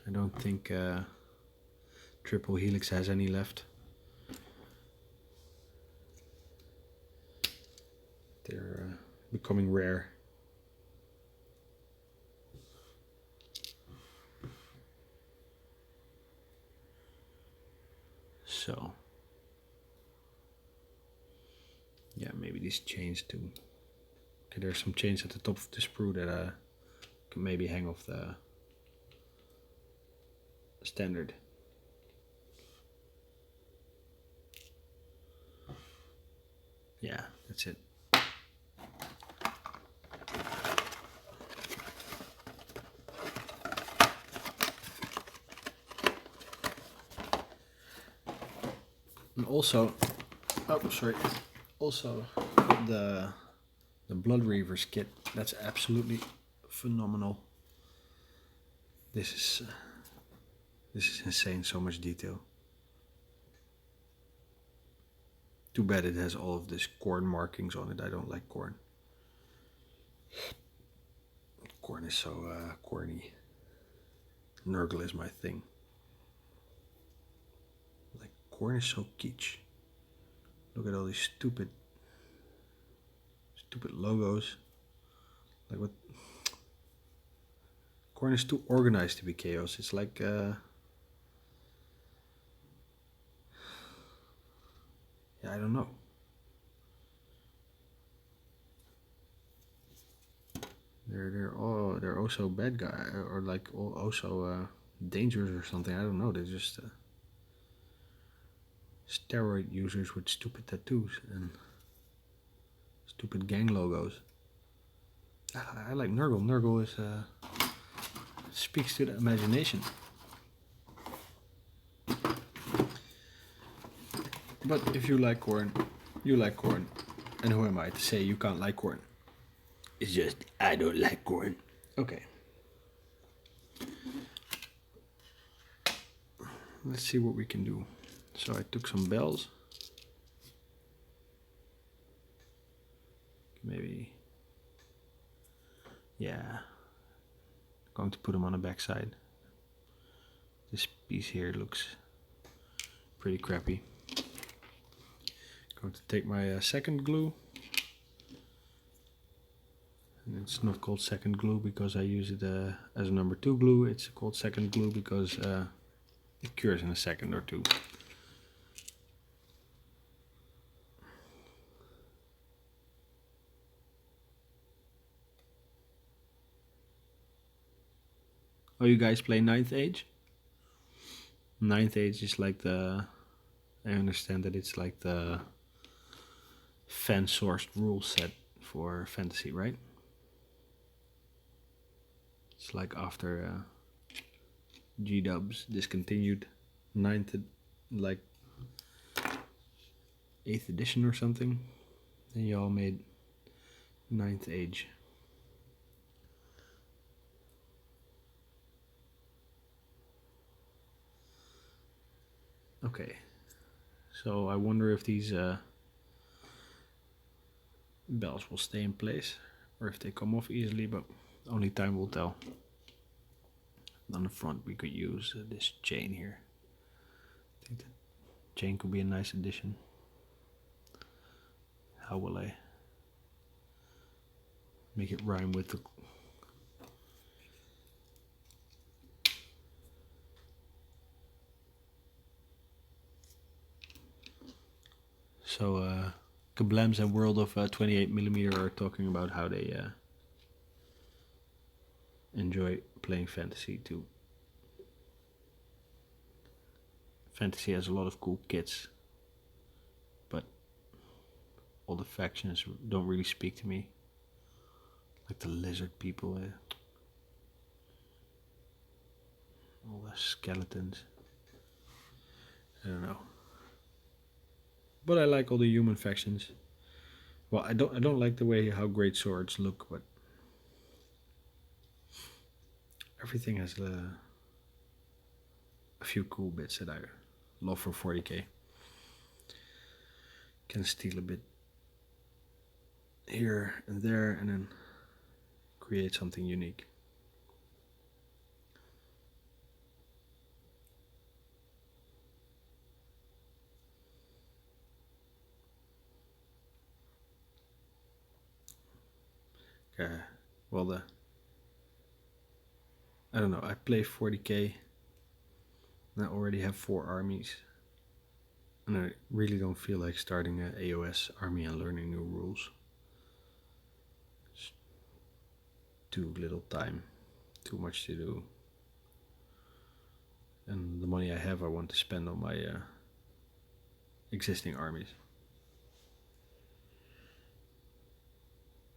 I don't think Triple Helix has any left. They're becoming rare. So yeah, maybe these chains too. Okay, there's some chains at the top of the sprue that can maybe hang off the standard. Yeah, that's it. And also, also the Blood Reavers kit. That's absolutely phenomenal. This is insane. So much detail. Too bad it has all of this corn markings on it. I don't like corn. Corn is so corny. Nurgle is my thing. Like, corn is so kitsch. Look at all these stupid logos. Like, what? Corn is too organized to be chaos. It's like yeah, I don't know. They're also bad guy, or like also dangerous or something. I don't know. They're just steroid users with stupid tattoos and stupid gang logos. I like Nurgle. Nurgle is speaks to the imagination. But if you like corn, you like corn. And who am I to say you can't like corn? It's just I don't like corn. Okay. Let's see what we can do. So I took some bells. Maybe. Yeah. Going to put them on the back side. This piece here looks pretty crappy. Going to take my second glue. And it's not called second glue because I use it as a number 2 glue. It's called second glue because it cures in a second or two. Oh, you guys play 9th Age? 9th Age is like the... I understand that it's like the fan-sourced rule set for fantasy, right? It's like after G-dubs discontinued 9th, like 8th edition or something. Then you all made 9th age. Okay, so I wonder if these bells will stay in place or if they come off easily, but only time will tell. On the front we could use this chain here. I think the chain could be a nice addition. How will I make it rhyme with the... So Kablams and World of 28mm are talking about how they enjoy playing Fantasy too. Fantasy has a lot of cool kits, but all the factions don't really speak to me. Like the lizard people, all the skeletons. I don't know. But I like all the human factions. Well, I don't like the way how great swords look, but everything has a few cool bits that I love for 40k. Can steal a bit here and there and then create something unique. Well, I don't know, I play 40k and I already have 4 armies. And I really don't feel like starting an AOS army and learning new rules. It's too little time, too much to do. And the money I have I want to spend on my existing armies.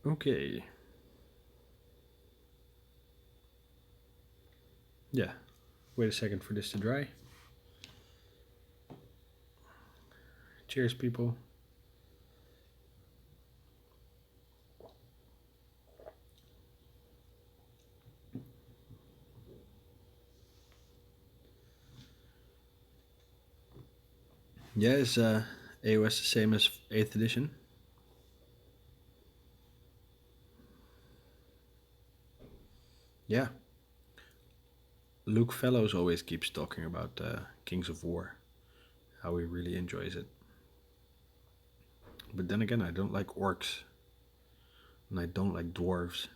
Okay. Yeah, wait a second for this to dry. Cheers, people. Yeah, is AOS the same as 8th edition? Yeah. Luke Fellows always keeps talking about Kings of War, how he really enjoys it. But then again, I don't like orcs, and I don't like dwarves.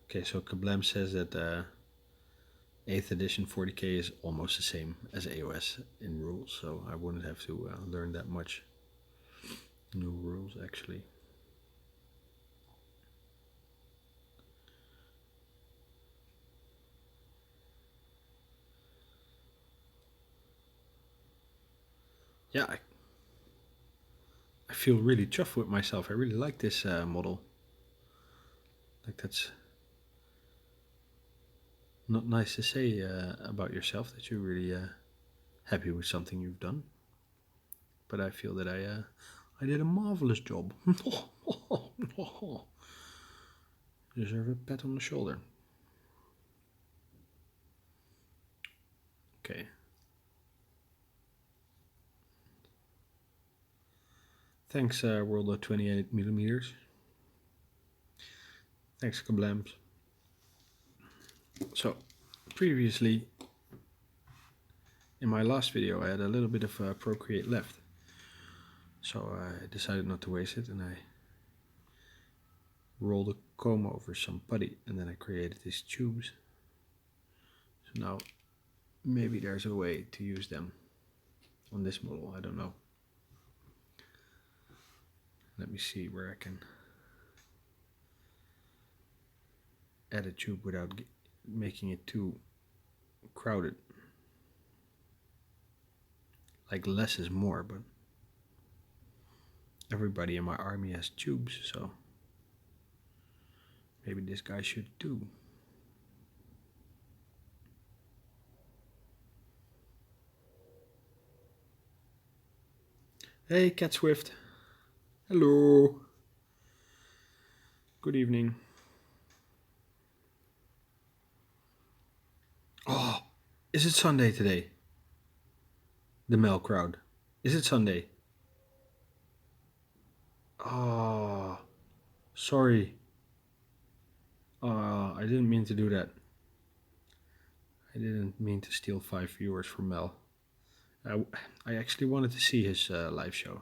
Okay, so Kablam says that 8th edition 40k is almost the same as AOS in rules, so I wouldn't have to learn that much new rules actually. Yeah, I feel really chuffed with myself. I really like this model. Like, that's not nice to say about yourself, that you're really happy with something you've done. But I feel that I did a marvelous job. You deserve a pat on the shoulder. Okay. Thanks, World of 28mm. Thanks, Kablams. So, previously, in my last video, I had a little bit of Procreate left. So I decided not to waste it, and I rolled a comb over some putty, and then I created these tubes. So now, maybe there's a way to use them on this model, I don't know. Let me see where I can add a tube without making it too crowded. Like, less is more, but everybody in my army has tubes, so maybe this guy should too. Hey, Cat Swift. Hello. Good evening. Oh, is it Sunday today? The Mel crowd. Is it Sunday? Oh, sorry. I didn't mean to do that. I didn't mean to steal 5 viewers from Mel. I actually wanted to see his live show.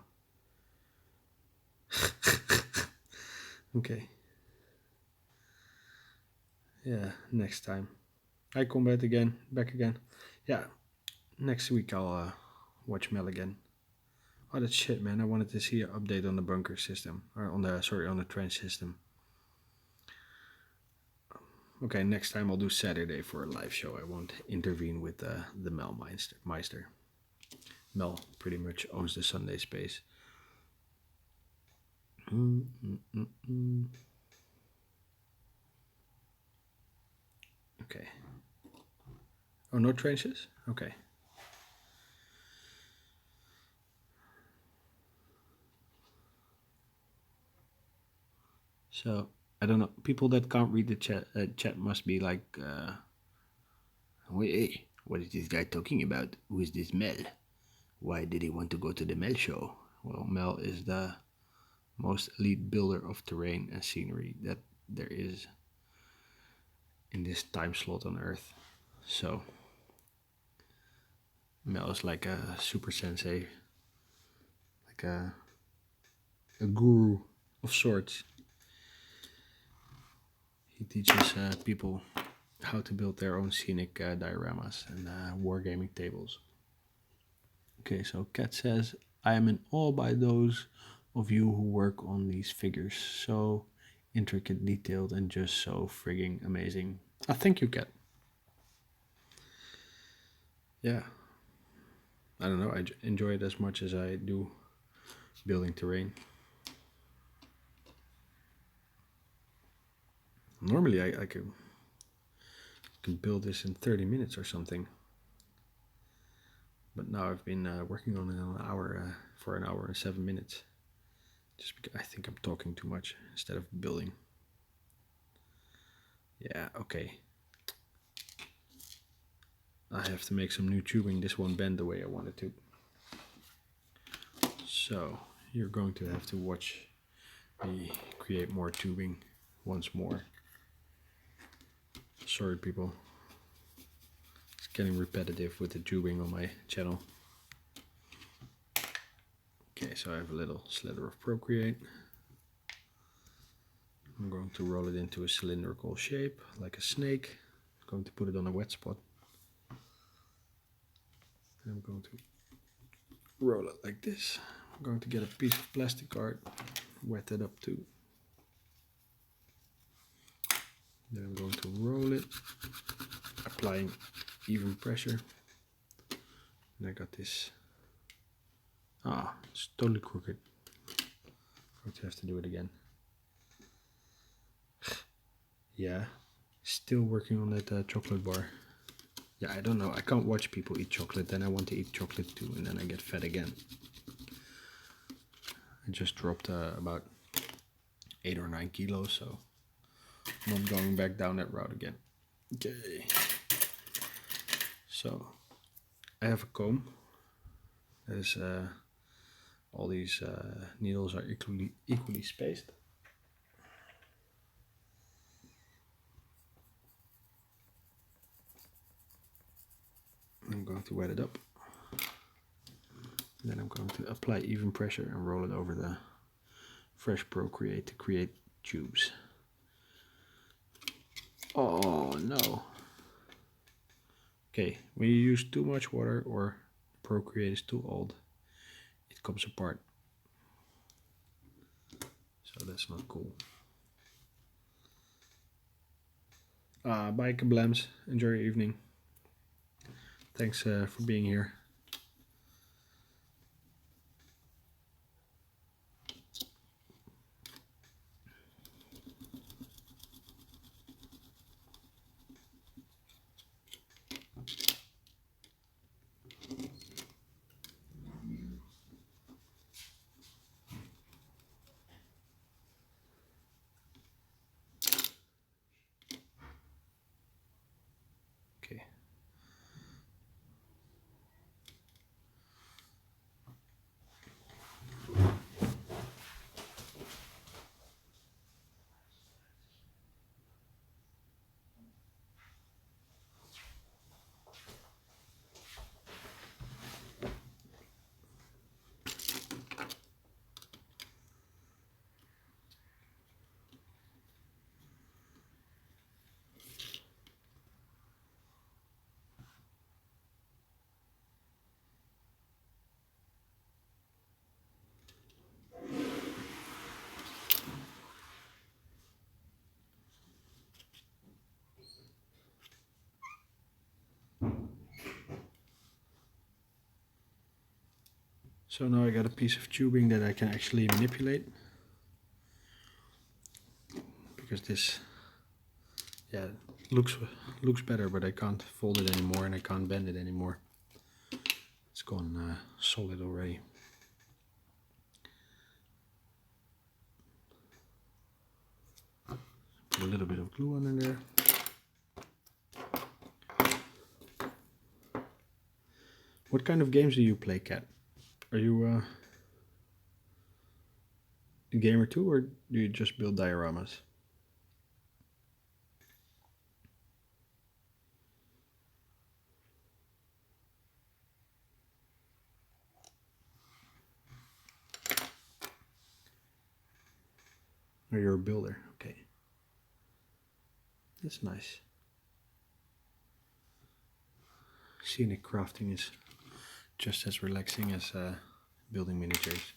Okay. Yeah, next time. I come back again. Yeah, next week I'll watch Mel again. Oh, that's shit, man. I wanted to see an update on the bunker system. Or on the trench system. Okay, next time I'll do Saturday for a live show. I won't intervene with the Mel Meister. Mel pretty much owns the Sunday space. Okay. Oh, no trenches? Okay. So, I don't know. People that can't read the chat must be like, wait, hey, what is this guy talking about? Who is this Mel? Why did he want to go to the Mel show? Well, Mel is the most elite builder of terrain and scenery that there is in this time slot on Earth. So, Mel is like a super sensei, like a guru of sorts. He teaches people how to build their own scenic dioramas and wargaming tables. Okay, so Kat says, I am in awe by those of you who work on these figures. So intricate, detailed, and just so frigging amazing. Thank you, Kat. Yeah. I don't know, I enjoy it as much as I do building terrain. Normally I can build this in 30 minutes or something. But now I've been working on it for an hour and 7 minutes. Just because I think I'm talking too much instead of building. Yeah, okay. I have to make some new tubing. This won't bend the way I want it to. So you're going to have to watch me create more tubing once more. Sorry, people. It's getting repetitive with the tubing on my channel. Okay, so I have a little slider of Procreate. I'm going to roll it into a cylindrical shape, like a snake. I'm going to put it on a wet spot. And I'm going to roll it like this. I'm going to get a piece of plastic card, wet it up too. Then I'm going to roll it, applying even pressure. And I got this. It's totally crooked. I'm going to have to do it again. Yeah, still working on that chocolate bar. Yeah, I don't know. I can't watch people eat chocolate, then I want to eat chocolate too, and then I get fat again. I just dropped about 8 or 9 kilos, so I'm not going back down that route again. Okay. So, I have a comb. That is, all these needles are equally spaced. I'm going to wet it up. Then I'm going to apply even pressure and roll it over the fresh Procreate to create tubes. Oh no. Okay, when you use too much water or Procreate is too old, it comes apart. So that's not cool. Bye, Kablams. Enjoy your evening. Thanks for being here. So now I got a piece of tubing that I can actually manipulate, because this, yeah, looks better, but I can't fold it anymore and I can't bend it anymore. It's gone solid already. Put a little bit of glue on in there. What kind of games do you play, Kat? Are you a gamer too, or do you just build dioramas? Or you're a builder? Okay. That's nice. Scenic crafting is just as relaxing as building miniatures.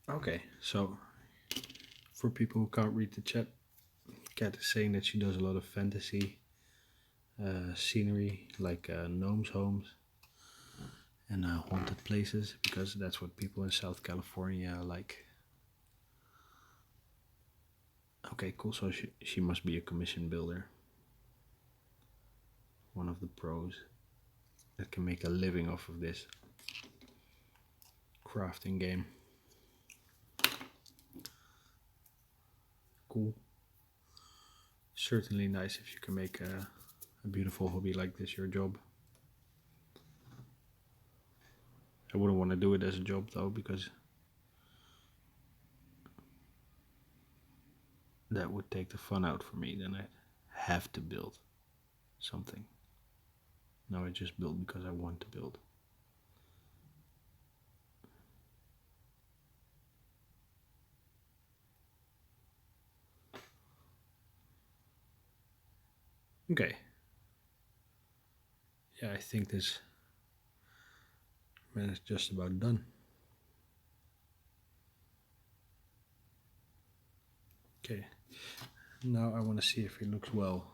Okay, so for people who can't read the chat, Kat is saying that she does a lot of fantasy scenery, like gnomes' homes and haunted places, because that's what people in South California like. Okay, cool. So she must be a commission builder. One of the pros that can make a living off of this crafting game. Cool. Certainly nice if you can make a beautiful hobby like this your job. I wouldn't want to do it as a job though, because that would take the fun out for me. Then I'd have to build something. Now I just build because I want to build. Okay. Yeah, I think this man is just about done. Okay. Now I want to see if he looks well.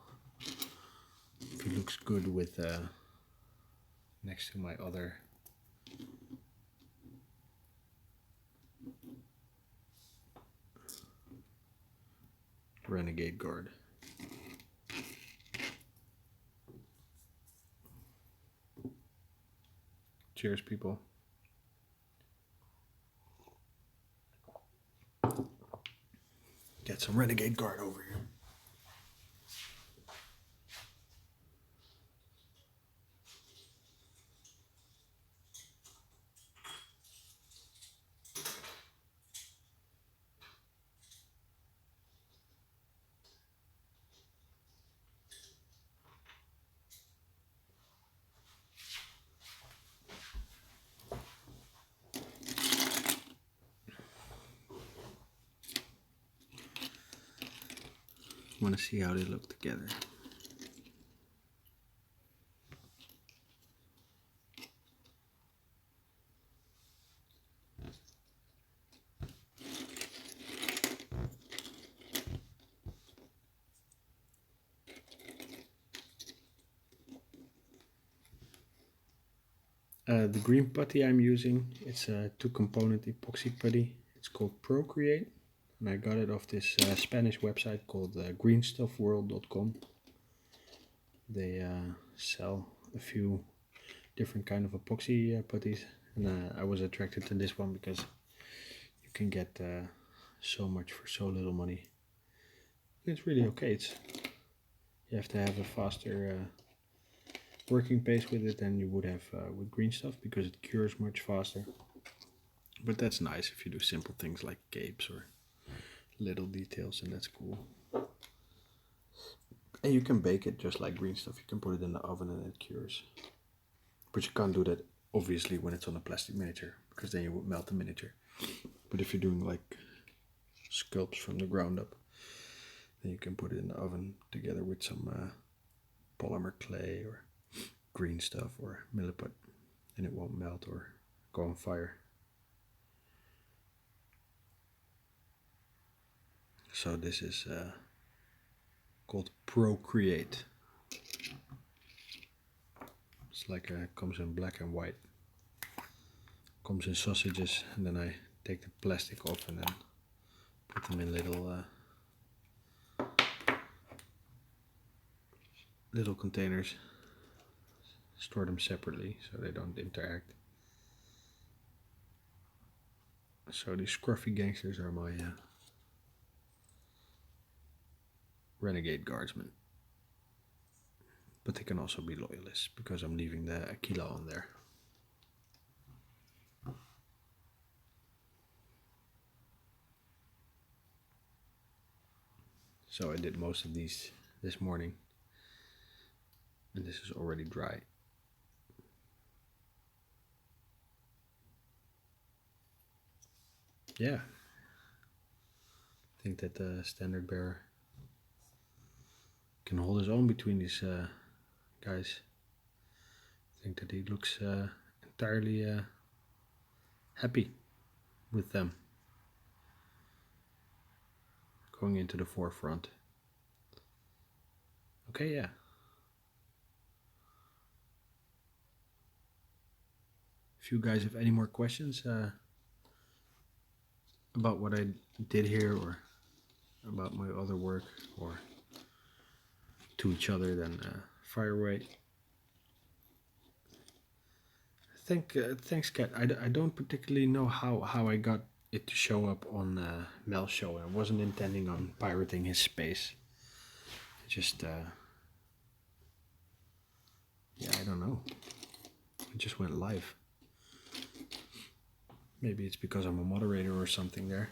If he looks good with next to my other Renegade guard. Cheers, people. Get some Renegade guard over here. Want to see how they look together. The green putty I'm using, it's a 2-component epoxy putty. It's called Procreate, and I got it off this Spanish website called greenstuffworld.com. They sell a few different kind of epoxy putties, and I was attracted to this one because you can get so much for so little money. It's really okay. You have to have a faster working pace with it than you would have with green stuff, because it cures much faster. But that's nice if you do simple things like capes or little details, and that's cool. And you can bake it just like green stuff. You can put it in the oven and it cures. But you can't do that obviously when it's on a plastic miniature, because then you would melt the miniature. But if you're doing like sculpts from the ground up, then you can put it in the oven together with some polymer clay or green stuff or milliput, and it won't melt or go on fire. So this is called Procreate. It's like comes in black and white. Comes in sausages, and then I take the plastic off and then put them in little containers. Store them separately so they don't interact. So these scruffy gangsters are my Renegade guardsmen. But they can also be loyalists, because I'm leaving the Aquila on there. So I did most of these this morning, and this is already dry. Yeah, I think that the standard bearer can hold his own between these guys. I think that he looks entirely happy with them going into the forefront. Okay, yeah. If you guys have any more questions about what I did here, or about my other work, or to each other, then fire away. Thanks, Kat. I don't particularly know how I got it to show up on Mel's show. I wasn't intending on pirating his space. It just, yeah, I don't know. It just went live. Maybe it's because I'm a moderator or something there.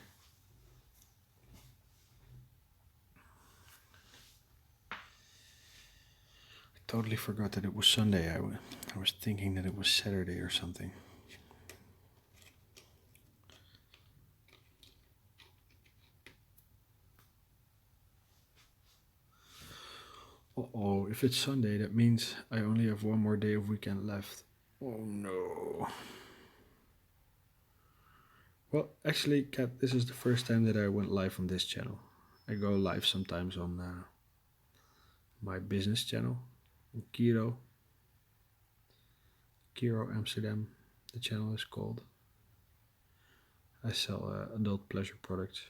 I totally forgot that it was Sunday. I was thinking that it was Saturday or something. Uh-oh, if it's Sunday, that means I only have one more day of weekend left. Oh no. Well, actually, Kat, this is the first time that I went live on this channel. I go live sometimes on my business channel, Kiro Amsterdam, the channel is called. I sell adult pleasure products.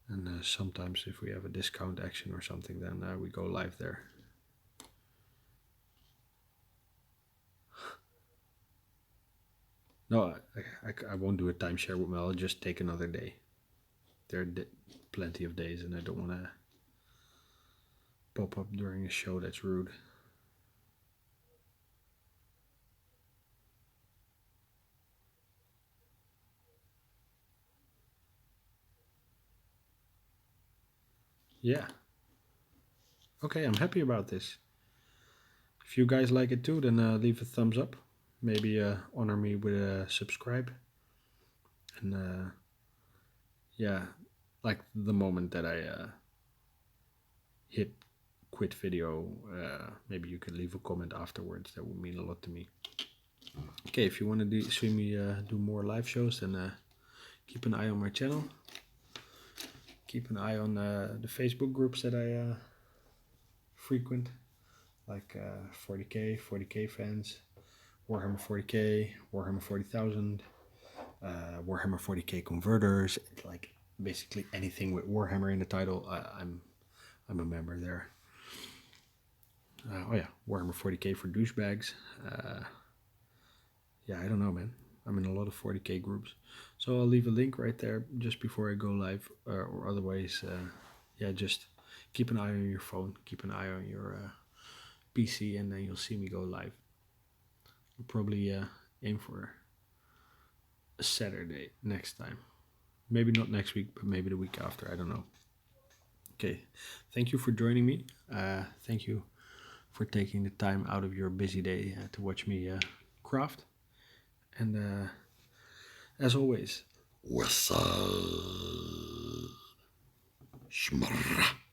And sometimes if we have a discount action or something, then we go live there. No, I won't do a timeshare with Mel. I'll just take another day. There are plenty of days, and I don't want to pop up during a show. That's rude. Yeah. Okay, I'm happy about this. If you guys like it too, then leave a thumbs up. Maybe honor me with a subscribe. And yeah, like the moment that I hit quit video, maybe you could leave a comment afterwards. That would mean a lot to me. Okay, if you want to see me do more live shows, then keep an eye on my channel. Keep an eye on the Facebook groups that I frequent. like 40k fans, Warhammer 40k, Warhammer 40,000, Warhammer 40k converters, like basically anything with Warhammer in the title. I'm a member there. Oh yeah, Warhammer 40k for douchebags. Yeah, I don't know, man. I'm in a lot of 40k groups, so I'll leave a link right there just before I go live, or otherwise, yeah, just keep an eye on your phone, keep an eye on your PC, and then you'll see me go live. I'll probably aim for a Saturday next time. Maybe not next week, but maybe the week after. I don't know. Okay, thank you for joining me. Thank you for taking the time out of your busy day to watch me craft. And as always, West Side. Shmurra.